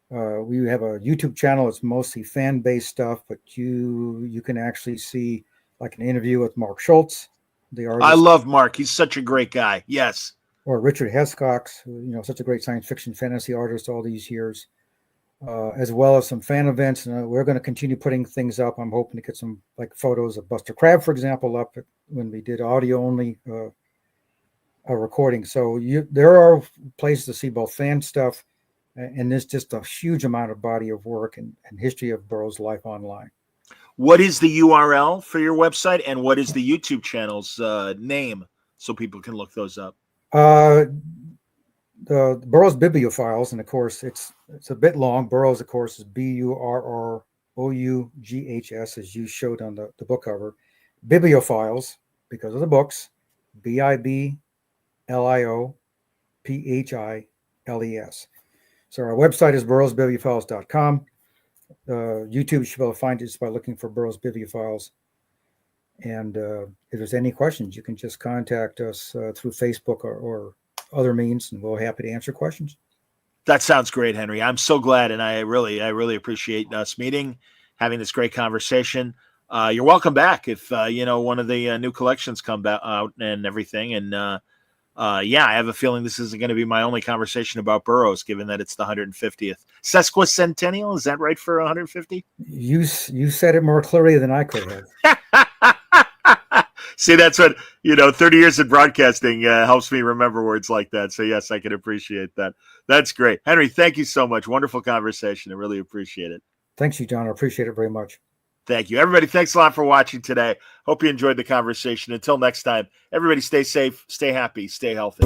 S3: We have a YouTube channel. It's mostly fan-based stuff, but you can actually see like an interview with Mark Schultz, the artist.
S2: I love Mark. He's such a great guy. Yes.
S3: Or Richard Hescox, such a great science fiction fantasy artist all these years, as well as some fan events. And we're going to continue putting things up. I'm hoping to get some photos of Buster Crabbe, for example, up when we did audio only recording. So there are places to see both fan stuff and there's just a huge amount of body of work and history of Burroughs' life online. What
S2: is the URL for your website, and what is the YouTube channel's name so people can look those up?
S3: The Burroughs Bibliophiles, and of course it's a bit long. Burroughs, of course, is Burroughs, as you showed on the book cover. Bibliophiles, because of the books, BIBLIOPHILES. So our website is burroughsbibliophiles.com. YouTube, you should be able to find it just by looking for Burroughs Bibliophiles. And if there's any questions, you can just contact us through Facebook or other means, and we're happy to answer questions.
S2: That sounds great, Henry. I'm so glad, and I really appreciate us meeting, having this great conversation. You're welcome back if one of the new collections come out and everything. And yeah, I have a feeling this isn't going to be my only conversation about Burroughs, given that it's the 150th sesquicentennial. Is that right for 150?
S3: You said it more clearly than I could have.
S2: See, that's what 30 years in broadcasting helps me remember words like that. So yes, I can appreciate that. That's great, Henry. Thank you so much. Wonderful conversation. I really appreciate it.
S3: Thanks, you, John. I appreciate it very much.
S2: Thank you, everybody. Thanks a lot for watching today. Hope you enjoyed the conversation. Until next time, everybody, stay safe, stay happy, stay healthy.